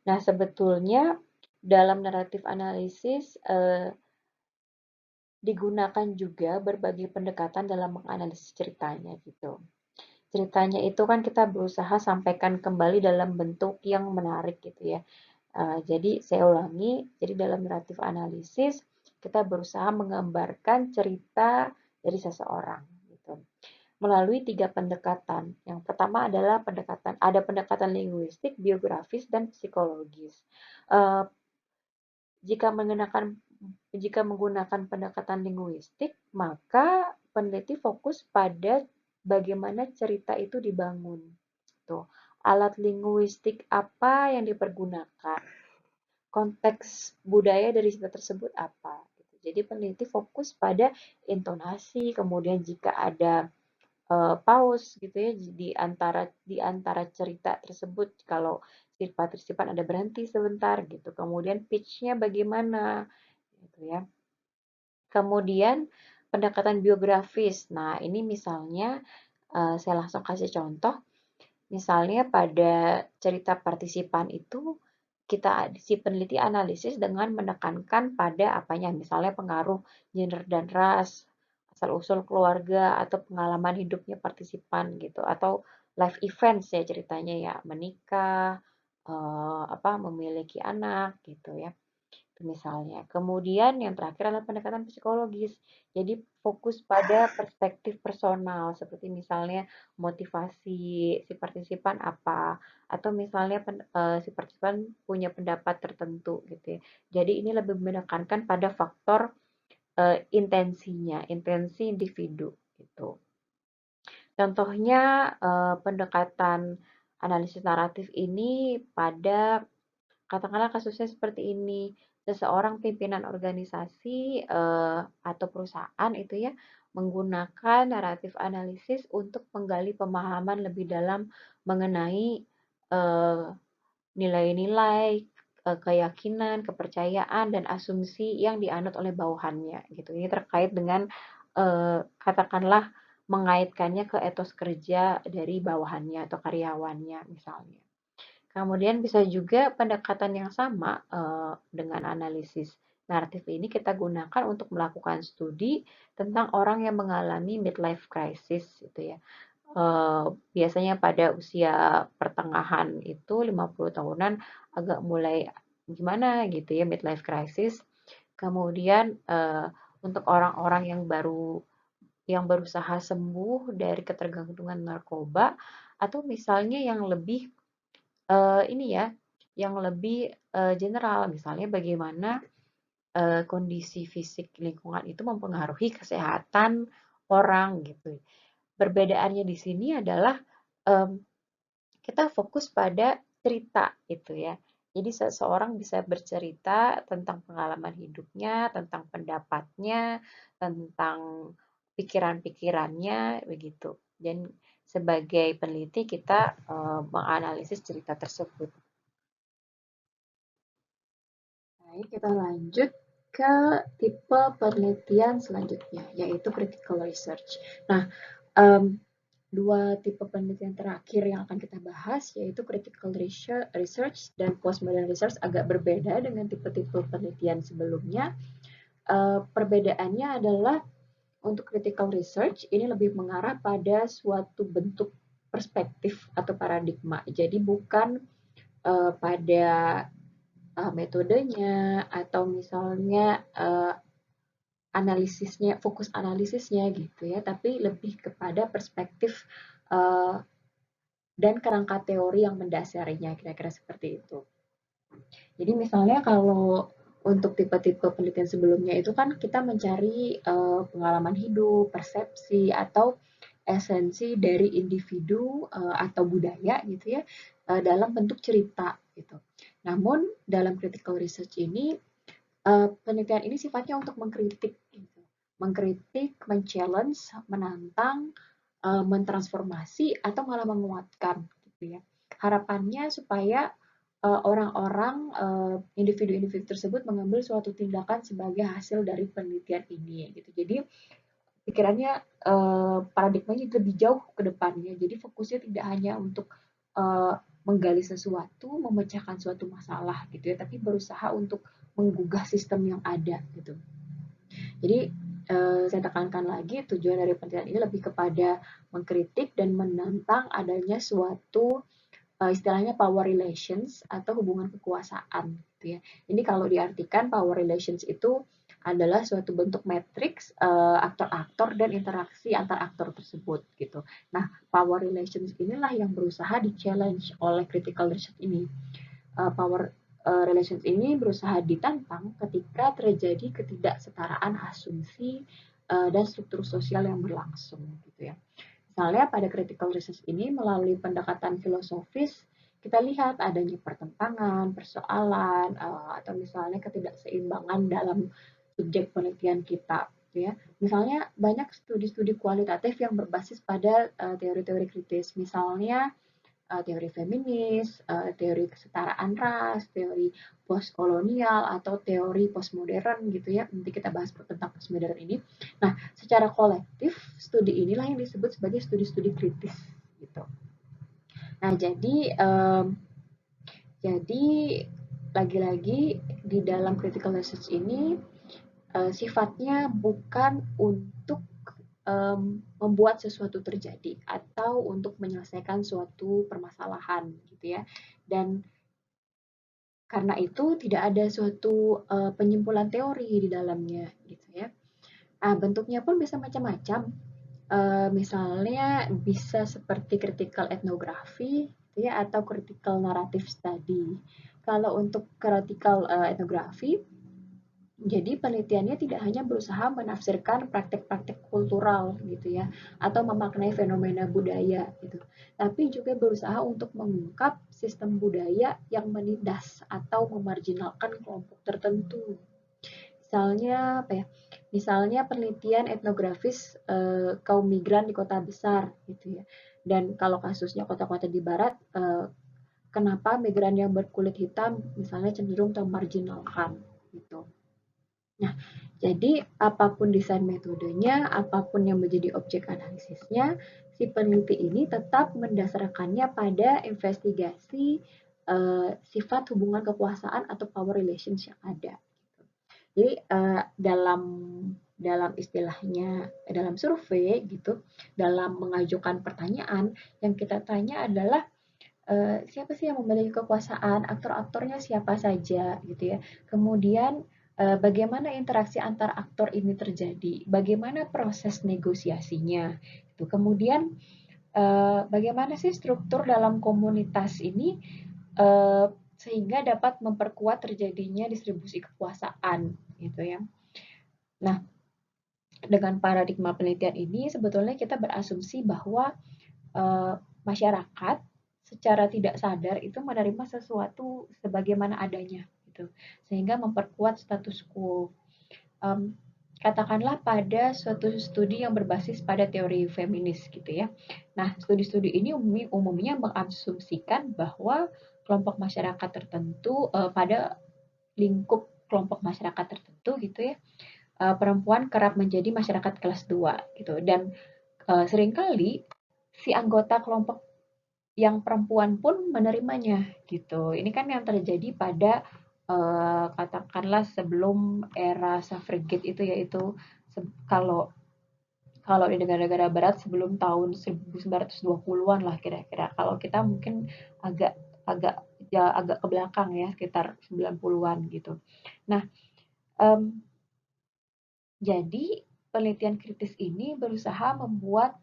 Nah, sebetulnya dalam naratif analisis digunakan juga berbagai pendekatan dalam menganalisis ceritanya gitu. Ceritanya itu kan kita berusaha sampaikan kembali dalam bentuk yang menarik gitu ya. Jadi saya ulangi, jadi dalam naratif analisis kita berusaha menggambarkan cerita dari seseorang gitu melalui 3 pendekatan. Yang pertama adalah pendekatan linguistik, biografis, dan psikologis. Uh, jika menggunakan jika menggunakan pendekatan linguistik, maka peneliti fokus pada bagaimana cerita itu dibangun. Tuh, alat linguistik apa yang dipergunakan, konteks budaya dari cerita tersebut apa. Jadi peneliti fokus pada intonasi, kemudian jika ada pause gitu ya di antara cerita tersebut kalau si partisipan ada berhenti sebentar gitu. Kemudian pitch-nya bagaimana gitu ya. Kemudian pendekatan biografis. Nah, ini misalnya saya langsung kasih contoh. Misalnya pada cerita partisipan itu si peneliti analisis dengan menekankan pada apanya, misalnya pengaruh gender dan ras, asal-usul keluarga atau pengalaman hidupnya partisipan gitu, atau life events ya ceritanya ya, menikah, memiliki anak gitu ya misalnya. Kemudian yang terakhir adalah pendekatan psikologis. Jadi fokus pada perspektif personal, seperti misalnya motivasi si partisipan apa, atau misalnya si partisipan punya pendapat tertentu gitu ya. Jadi ini lebih menekankan pada faktor intensinya, intensi individu gitu. Contohnya pendekatan analisis naratif ini pada katakanlah kasusnya seperti ini, seseorang pimpinan organisasi atau perusahaan itu ya menggunakan naratif analisis untuk menggali pemahaman lebih dalam mengenai nilai-nilai keyakinan, kepercayaan, dan asumsi yang dianut oleh bawahannya gitu. Ini terkait dengan katakanlah mengaitkannya ke etos kerja dari bawahannya atau karyawannya misalnya. Kemudian bisa juga pendekatan yang sama dengan analisis naratif ini kita gunakan untuk melakukan studi tentang orang yang mengalami midlife crisis gitu ya. Biasanya pada usia pertengahan itu 50 tahunan agak mulai gimana gitu ya midlife crisis. Kemudian untuk orang-orang yang berusaha sembuh dari ketergantungan narkoba atau misalnya yang lebih ini ya, yang lebih general misalnya bagaimana kondisi fisik lingkungan itu mempengaruhi kesehatan orang gitu. Perbedaannya di sini adalah em, kita fokus pada cerita itu ya. Jadi seseorang bisa bercerita tentang pengalaman hidupnya, tentang pendapatnya, tentang pikiran-pikirannya begitu. Dan sebagai peneliti kita menganalisis cerita tersebut. Baik, kita lanjut ke tipe penelitian selanjutnya, yaitu critical research. Nah, um, dua tipe penelitian terakhir yang akan kita bahas yaitu critical research dan postmodern research agak berbeda dengan tipe-tipe penelitian sebelumnya. Perbedaannya adalah untuk critical research ini lebih mengarah pada suatu bentuk perspektif atau paradigma. Jadi bukan pada metodenya atau misalnya analisisnya, fokus analisisnya gitu ya, tapi lebih kepada perspektif uh, dan kerangka teori yang mendasarinya, kira-kira seperti itu. Jadi misalnya kalau untuk tipe-tipe penelitian sebelumnya itu kan kita mencari pengalaman hidup, persepsi, atau esensi dari individu atau budaya gitu ya dalam bentuk cerita gitu. Namun dalam critical research ini penelitian ini sifatnya untuk mengkritik gitu. Mengkritik, men-challenge, menantang, mentransformasi atau malah menguatkan gitu ya. Harapannya supaya orang-orang individu-individu tersebut mengambil suatu tindakan sebagai hasil dari penelitian ini gitu. Jadi pikirannya paradigmanya lebih jauh ke depannya. Jadi fokusnya tidak hanya untuk menggali sesuatu, memecahkan suatu masalah gitu ya, tapi berusaha untuk menggugah sistem yang ada gitu. Jadi saya tekankan lagi tujuan dari penelitian ini lebih kepada mengkritik dan menantang adanya suatu istilahnya power relations atau hubungan kekuasaan gitu ya. Ini kalau diartikan power relations itu adalah suatu bentuk matriks aktor-aktor dan interaksi antar aktor tersebut gitu. Nah, power relations inilah yang berusaha di-challenge oleh critical research ini. Power relations ini berusaha ditantang ketika terjadi ketidaksetaraan asumsi dan struktur sosial yang berlangsung gitu ya. Misalnya pada critical research ini melalui pendekatan filosofis kita lihat adanya pertentangan, persoalan, atau misalnya ketidakseimbangan dalam subjek penelitian kita. Ya, misalnya banyak studi-studi kualitatif yang berbasis pada teori-teori kritis, misalnya teori feminis, teori kesetaraan ras, teori postkolonial atau teori postmodern gitu ya. Nanti kita bahas tentang postmodern ini. Nah, secara kolektif studi inilah yang disebut sebagai studi-studi kritis gitu. Nah, jadi lagi-lagi di dalam critical research ini sifatnya bukan untuk membuat sesuatu terjadi atau untuk menyelesaikan suatu permasalahan gitu ya. Dan karena itu tidak ada suatu penyimpulan teori di dalamnya gitu ya. Nah, bentuknya pun bisa macam-macam. Misalnya bisa seperti critical ethnography gitu ya atau critical narrative study. Kalau untuk critical ethnography jadi penelitiannya tidak hanya berusaha menafsirkan praktek-praktek kultural gitu ya, atau memaknai fenomena budaya gitu, tapi juga berusaha untuk mengungkap sistem budaya yang menindas atau memarjinalkan kelompok tertentu. Misalnya apa ya? Misalnya penelitian etnografis kaum migran di kota besar gitu ya. Dan kalau kasusnya kota-kota di barat kenapa migran yang berkulit hitam misalnya cenderung termarginalkan gitu. Nah, jadi apapun desain metodenya, apapun yang menjadi objek analisisnya, si peneliti ini tetap mendasarkannya pada investigasi sifat hubungan kekuasaan atau power relations yang ada. Jadi dalam istilahnya dalam survei gitu, dalam mengajukan pertanyaan yang kita tanya adalah siapa sih yang memiliki kekuasaan, aktor-aktornya siapa saja gitu ya. Kemudian bagaimana interaksi antar aktor ini terjadi, bagaimana proses negosiasinya. Gitu. Kemudian bagaimana sih struktur dalam komunitas ini sehingga dapat memperkuat terjadinya distribusi kekuasaan gitu ya. Nah, dengan paradigma penelitian ini sebetulnya kita berasumsi bahwa masyarakat secara tidak sadar itu menerima sesuatu sebagaimana adanya gitu, sehingga memperkuat status quo. Um, Katakanlah pada suatu studi yang berbasis pada teori feminis gitu ya. Nah, studi-studi ini umumnya mengasumsikan bahwa kelompok masyarakat tertentu pada lingkup kelompok masyarakat tertentu gitu ya, perempuan kerap menjadi masyarakat kelas 2 gitu, dan seringkali si anggota kelompok yang perempuan pun menerimanya gitu. Ini kan yang terjadi pada katakanlah sebelum era suffragette itu, yaitu kalau kalau di negara-negara barat sebelum tahun 1920-an lah kira-kira. Kalau kita mungkin agak agak agak ke belakang ya, sekitar 90-an gitu. Nah, um, jadi penelitian kritis ini berusaha membuat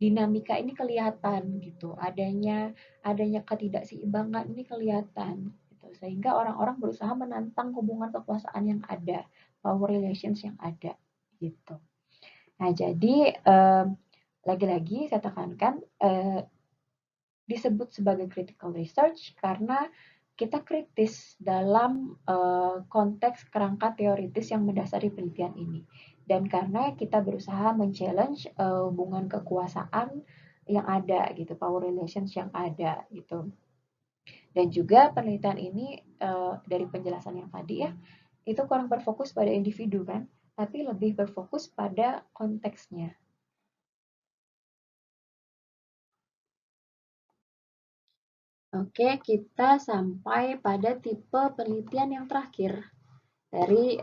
dinamika ini kelihatan gitu, adanya ketidakseimbangan ini kelihatan gitu, sehingga orang-orang berusaha menantang hubungan kekuasaan yang ada, power relations yang ada gitu. Nah, jadi lagi-lagi saya tekankan disebut sebagai critical research karena kita kritis dalam konteks kerangka teoritis yang mendasari penelitian ini, dan karena kita berusaha men-challenge hubungan kekuasaan yang ada gitu, power relations yang ada gitu. Dan juga penelitian ini dari penjelasan yang tadi ya, itu kurang berfokus pada individu kan, tapi lebih berfokus pada konteksnya. Oke, kita sampai pada tipe penelitian yang terakhir dari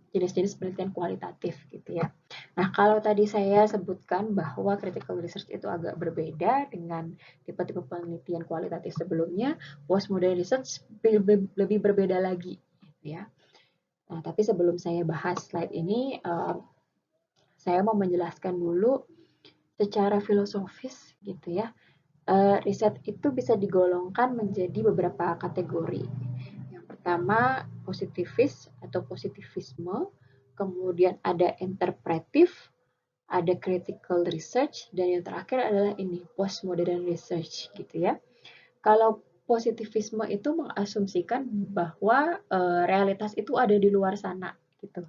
jenis-jenis penelitian kualitatif gitu ya. Nah, kalau tadi saya sebutkan bahwa critical research itu agak berbeda dengan tipe-tipe penelitian kualitatif sebelumnya, postmodern research lebih berbeda lagi gitu ya. Nah, tapi sebelum saya bahas slide ini, saya mau menjelaskan dulu secara filosofis gitu ya. Riset itu bisa digolongkan menjadi beberapa kategori. Yang pertama positivis atau positivisme, kemudian ada interpretif, ada critical research, dan yang terakhir adalah ini postmodern research gitu ya. Kalau positivisme itu mengasumsikan bahwa realitas itu ada di luar sana gitu.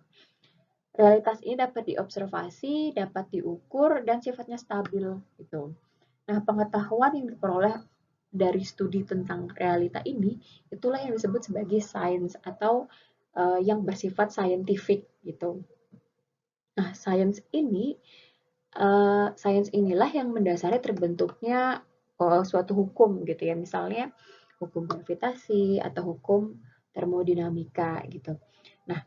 Realitas ini dapat diobservasi, dapat diukur, dan sifatnya stabil gitu. Nah, pengetahuan yang diperoleh dari studi tentang realita ini, itulah yang disebut sebagai sains atau yang bersifat scientific gitu. Nah, sains inilah yang mendasari terbentuknya suatu hukum gitu ya, misalnya hukum gravitasi atau hukum termodinamika gitu. Nah,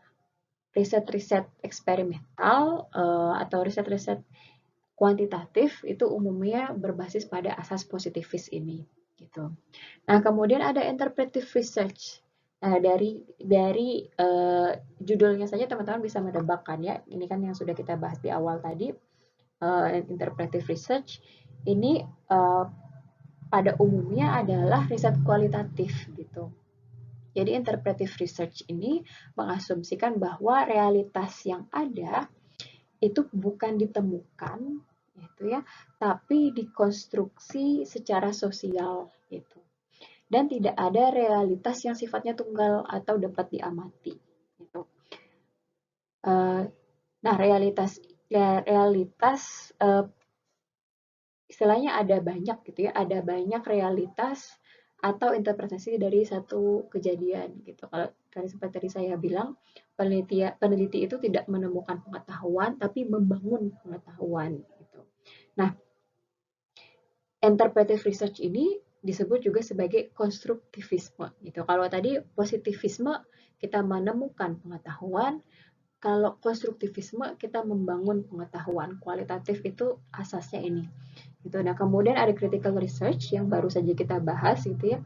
riset-riset eksperimental atau riset-riset kuantitatif itu umumnya berbasis pada asas positivis ini gitu. Nah, kemudian ada interpretive research. Nah, dari judulnya saja teman-teman bisa menebakkan ya. Ini kan yang sudah kita bahas di awal tadi, interpretive research ini pada umumnya adalah riset kualitatif gitu. Jadi interpretive research ini mengasumsikan bahwa realitas yang ada itu bukan ditemukan gitu ya, tapi dikonstruksi secara sosial gitu. Dan tidak ada realitas yang sifatnya tunggal atau dapat diamati gitu. Nah, realitas istilahnya ada banyak gitu ya, ada banyak realitas atau interpretasi dari satu kejadian gitu. Kalau tadi seperti tadi saya bilang, peneliti itu tidak menemukan pengetahuan tapi membangun pengetahuan gitu. Nah, interpretive research ini disebut juga sebagai konstruktivisme gitu. Kalau tadi positivisme kita menemukan pengetahuan, kalau konstruktivisme kita membangun pengetahuan. Kualitatif itu asasnya ini. Gitu. Nah, kemudian ada critical research yang baru saja kita bahas gitu ya.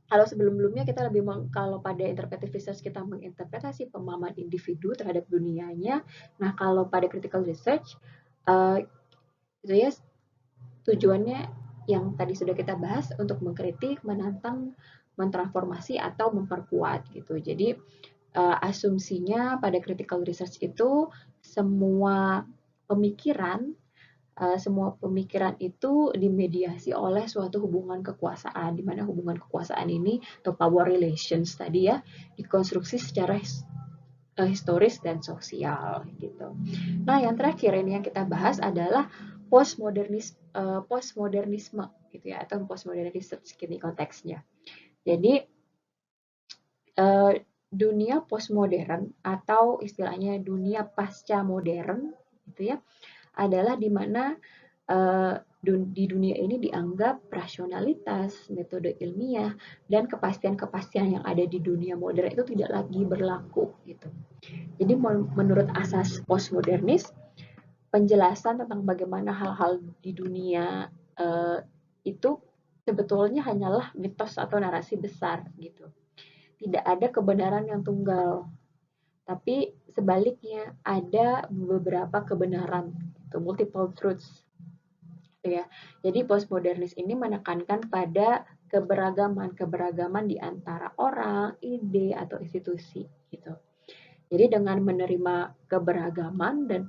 Kalau sebelum-sebelumnya kita lebih kalau pada interpretive research kita menginterpretasi pemahaman individu terhadap dunianya. Nah, kalau pada critical research itu ya tujuannya yang tadi sudah kita bahas untuk mengkritik, menantang, mentransformasi atau memperkuat gitu. Jadi asumsinya pada critical research itu semua pemikiran itu dimediasi oleh suatu hubungan kekuasaan, di mana hubungan kekuasaan ini atau power relations tadi ya dikonstruksi secara historis dan sosial gitu. Nah, yang terakhir ini yang kita bahas adalah postmodernisme gitu ya, atau postmodern research ini konteksnya. Jadi dunia postmodern atau istilahnya dunia pasca modern gitu ya, adalah di mana di dunia ini dianggap rasionalitas, metode ilmiah, dan kepastian-kepastian yang ada di dunia modern itu tidak lagi berlaku gitu. Jadi menurut asas postmodernis, penjelasan tentang bagaimana hal-hal di dunia itu sebetulnya hanyalah mitos atau narasi besar gitu. Tidak ada kebenaran yang tunggal, tapi sebaliknya ada beberapa kebenaran, itu multiple truths. Gitu ya. Jadi postmodernis ini menekankan pada keberagaman di antara orang, ide atau institusi gitu. Jadi dengan menerima keberagaman dan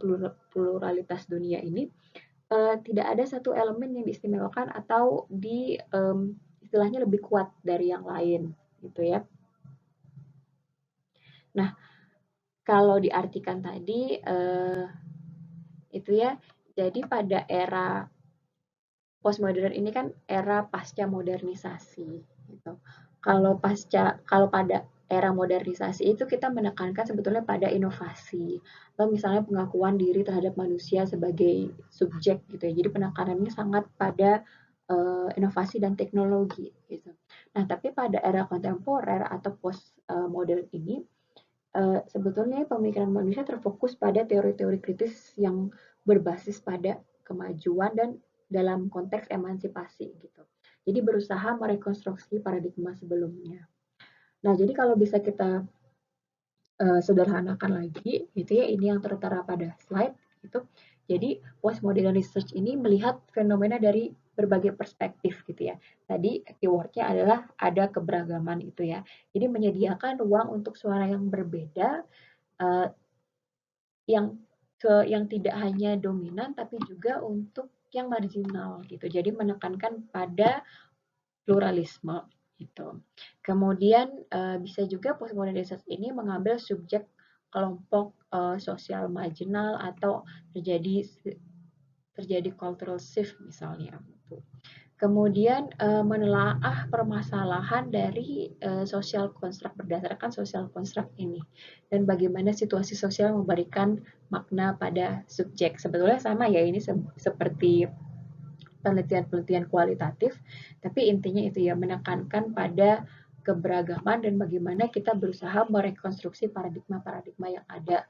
pluralitas dunia ini, tidak ada satu elemen yang diistimewakan atau istilahnya lebih kuat dari yang lain gitu ya. Nah, kalau diartikan tadi itu ya, jadi pada era postmodern ini kan era pasca modernisasi gitu. Kalau pada era modernisasi itu kita menekankan sebetulnya pada inovasi atau misalnya pengakuan diri terhadap manusia sebagai subjek gitu ya. Jadi penekanannya sangat pada inovasi dan teknologi gitu. Nah, tapi pada era kontemporer atau post modern ini sebetulnya pemikiran manusia terfokus pada teori-teori kritis yang berbasis pada kemajuan dan dalam konteks emansipasi gitu. Jadi berusaha merekonstruksi paradigma sebelumnya. Nah, jadi kalau bisa kita sederhanakan lagi, gitu ya, ini yang tertera pada slide gitu. Jadi postmodern research ini melihat fenomena dari berbagai perspektif gitu ya. Tadi keywordnya adalah ada keberagaman itu ya. Jadi menyediakan ruang untuk suara yang berbeda, uh, yang tidak hanya dominan tapi juga untuk yang marginal gitu. Jadi menekankan pada pluralisme gitu. Kemudian bisa juga postmodern research ini mengambil subjek kelompok sosial marginal atau terjadi cultural shift misalnya. Gitu. Kemudian menelaah permasalahan dari social construct berdasarkan social construct ini dan bagaimana situasi sosial memberikan makna pada subjek. Sebetulnya sama ya, ini seperti penelitian-penelitian kualitatif, tapi intinya itu ya menekankan pada keberagaman dan bagaimana kita berusaha merekonstruksi paradigma-paradigma yang ada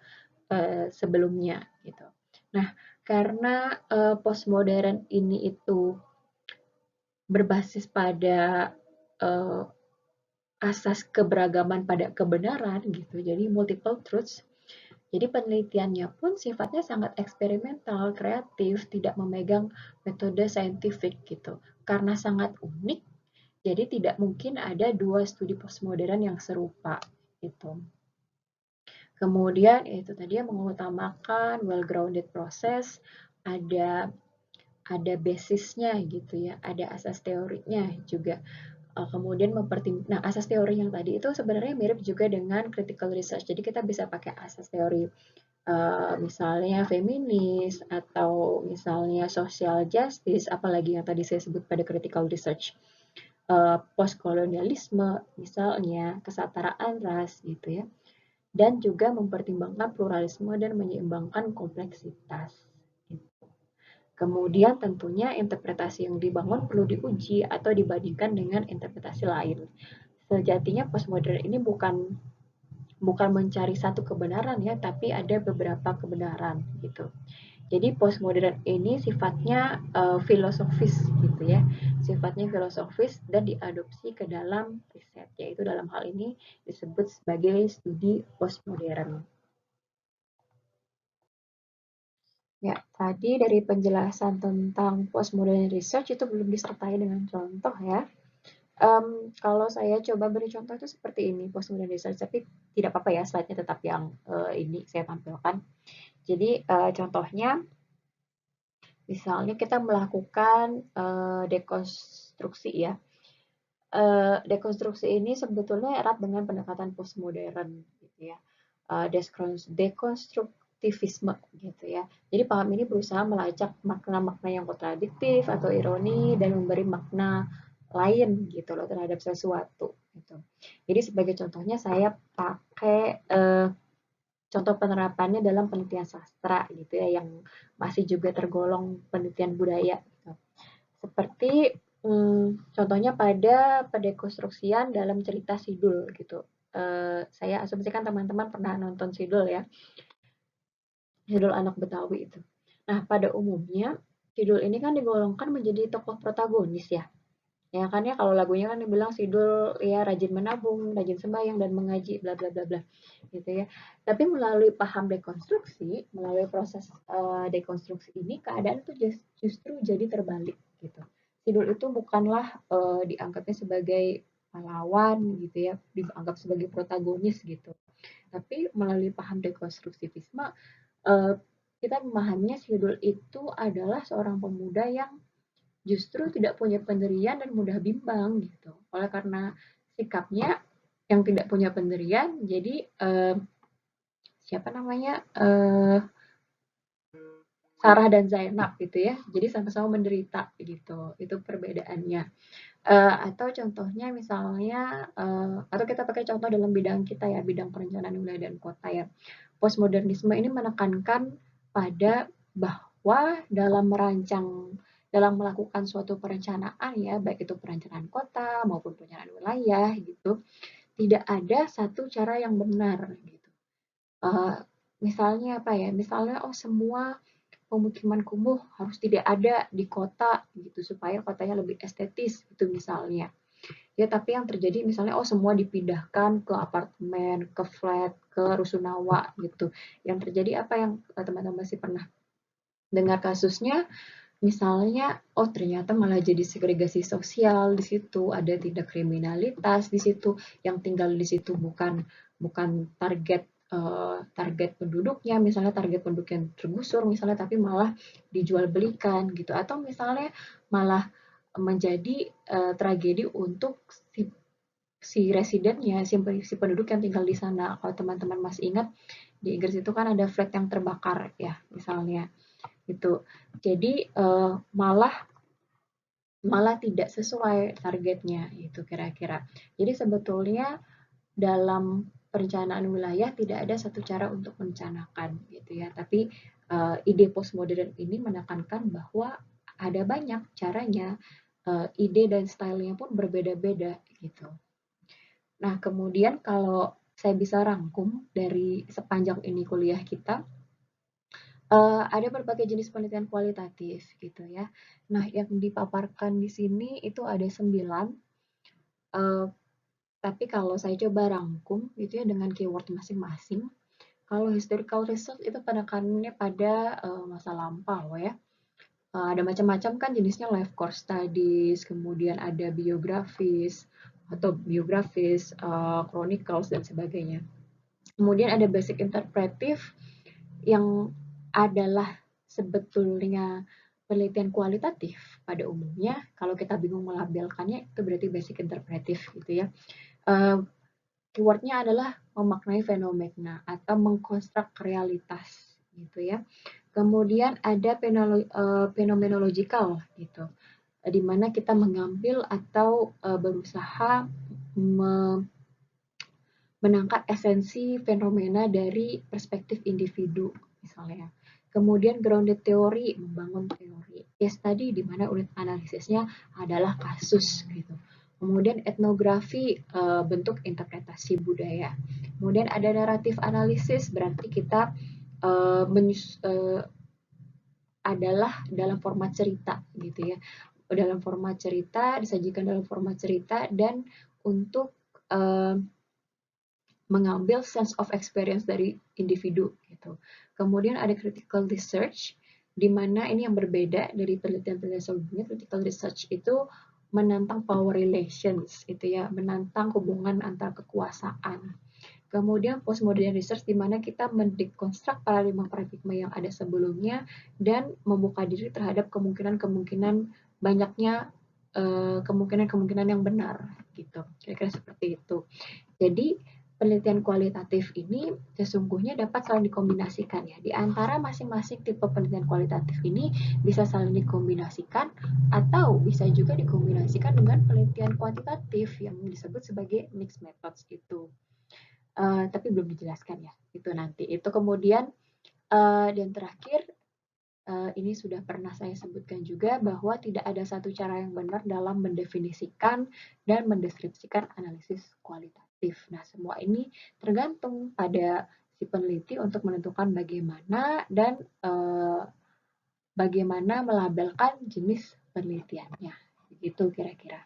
sebelumnya gitu. Nah, karena postmodern ini itu berbasis pada asas keberagaman pada kebenaran gitu. Jadi multiple truths. Jadi penelitiannya pun sifatnya sangat eksperimental, kreatif, tidak memegang metode saintifik gitu. Karena sangat unik, jadi tidak mungkin ada dua studi postmodern yang serupa gitu. Kemudian itu tadi yang mengutamakan well-grounded proses, ada basisnya gitu ya, ada asas teorinya juga. Kemudian nah asas teori yang tadi itu sebenarnya mirip juga dengan critical research. Jadi kita bisa pakai asas teori misalnya feminis atau misalnya social justice, apalagi yang tadi saya sebut pada critical research, postkolonialisme, misalnya kesetaraan ras gitu ya, dan juga mempertimbangkan pluralisme dan menyeimbangkan kompleksitas. Kemudian tentunya interpretasi yang dibangun perlu diuji atau dibandingkan dengan interpretasi lain. Sejatinya postmodern ini bukan mencari satu kebenaran ya, tapi ada beberapa kebenaran gitu. Jadi postmodern ini sifatnya filosofis gitu ya, sifatnya filosofis dan diadopsi ke dalam riset, yaitu dalam hal ini disebut sebagai studi postmodern. Ya, tadi dari penjelasan tentang postmodern research itu belum disertai dengan contoh ya. Kalau saya coba beri contoh itu seperti ini, postmodern research, tapi tidak apa-apa ya, slide-nya tetap yang ini saya tampilkan. Jadi contohnya, misalnya kita melakukan dekonstruksi ya. Dekonstruksi ini sebetulnya erat dengan pendekatan postmodern gitu ya. Dekonstruktivisme gitu ya. Jadi paham ini berusaha melacak makna-makna yang kontradiktif atau ironi dan memberi makna lain gitu loh terhadap sesuatu gitu. Jadi sebagai contohnya saya pakai contoh penerapannya dalam penelitian sastra gitu ya, yang masih juga tergolong penelitian budaya gitu. Seperti contohnya pada pendekonstruksian dalam cerita Sidul gitu. Saya asumsikan teman-teman pernah nonton Sidul ya, Sidul anak Betawi itu. Nah, pada umumnya Sidul ini kan digolongkan menjadi tokoh protagonis ya. Ya kan ya, kalau lagunya kan dibilang Sidul ya rajin menabung, rajin sembahyang dan mengaji bla bla bla bla gitu ya. Tapi melalui paham dekonstruksi, melalui proses dekonstruksi ini keadaan itu justru jadi terbalik gitu. Sidul itu bukanlah dianggapnya sebagai pahlawan gitu ya, dianggap sebagai protagonis gitu. Tapi melalui paham dekonstruktivisme kita memahaminya Sidul itu adalah seorang pemuda yang justru tidak punya pendirian dan mudah bimbang gitu. Oleh karena sikapnya yang tidak punya pendirian, jadi siapa namanya Sarah dan Zainab gitu ya. Jadi sama-sama menderita gitu. Itu perbedaannya. Atau contohnya misalnya atau kita pakai contoh dalam bidang kita ya, bidang perencanaan wilayah dan kota ya. Postmodernisme ini menekankan pada bahwa dalam melakukan suatu perencanaan ya, baik itu perencanaan kota maupun perencanaan wilayah gitu, tidak ada satu cara yang benar gitu. Misalnya apa ya? Misalnya semua pemukiman kumuh harus tidak ada di kota gitu supaya kotanya lebih estetis itu misalnya. Ya, tapi yang terjadi misalnya semua dipindahkan ke apartemen, ke flat, ke rusunawa gitu. Yang terjadi apa yang teman-teman masih pernah dengar kasusnya, misalnya ternyata malah jadi segregasi sosial di situ, ada tindak kriminalitas di situ, yang tinggal di situ bukan target penduduknya, misalnya target penduduk yang tergusur misalnya, tapi malah dijual belikan gitu, atau misalnya malah menjadi tragedi untuk si residennya, si penduduk yang tinggal di sana. Kalau teman-teman masih ingat, di Inggris itu kan ada flat yang terbakar ya, misalnya gitu. Jadi malah tidak sesuai targetnya itu kira-kira. Jadi sebetulnya dalam perencanaan wilayah tidak ada satu cara untuk merencanakan gitu ya. Tapi ide postmodern ini menekankan bahwa ada banyak caranya, ide dan stylenya pun berbeda-beda gitu. Nah, kemudian kalau saya bisa rangkum dari sepanjang ini kuliah kita, ada berbagai jenis penelitian kualitatif gitu ya. Nah, yang dipaparkan di sini itu ada 9, tapi kalau saya coba rangkum gitu ya dengan keyword masing-masing. Kalau historical research itu penekanannya pada masa lampau ya. Ada macam-macam kan jenisnya, life course studies, kemudian ada biografis, chronicles dan sebagainya. Kemudian ada basic interpretive yang adalah sebetulnya penelitian kualitatif pada umumnya. Kalau kita bingung melabelkannya itu berarti basic interpretive gitu ya. Keywordnya adalah memaknai fenomena atau mengkonstruk realitas gitu ya. Kemudian ada fenomenological gitu, di mana kita mengambil atau berusaha menangkap esensi fenomena dari perspektif individu misalnya. Kemudian grounded theory, membangun teori. Case study di mana unit analisisnya adalah kasus gitu. Kemudian etnografi, bentuk interpretasi budaya. Kemudian ada naratif analisis, berarti kita adalah dalam format cerita gitu ya. Dalam format cerita, disajikan dalam format cerita dan untuk mengambil sense of experience dari individu gitu. Kemudian ada critical research, di mana ini yang berbeda dari penelitian-penelitian sebelumnya. Critical research itu menantang power relations, itu ya, menantang hubungan antar kekuasaan. Kemudian postmodern research di mana kita mendekonstruk paradigma-paradigma yang ada sebelumnya dan membuka diri terhadap kemungkinan-kemungkinan banyaknya kemungkinan-kemungkinan yang benar gitu. Kira-kira seperti itu. Jadi penelitian kualitatif ini sesungguhnya dapat saling dikombinasikan ya. Di antara masing-masing tipe penelitian kualitatif ini bisa saling dikombinasikan atau bisa juga dikombinasikan dengan penelitian kuantitatif yang disebut sebagai mixed methods itu. Tapi belum dijelaskan ya, itu nanti. Itu kemudian dan terakhir ini sudah pernah saya sebutkan juga bahwa tidak ada satu cara yang benar dalam mendefinisikan dan mendeskripsikan analisis kualitatif. Nah, semua ini tergantung pada si peneliti untuk menentukan bagaimana dan bagaimana melabelkan jenis penelitiannya. Begitu kira-kira.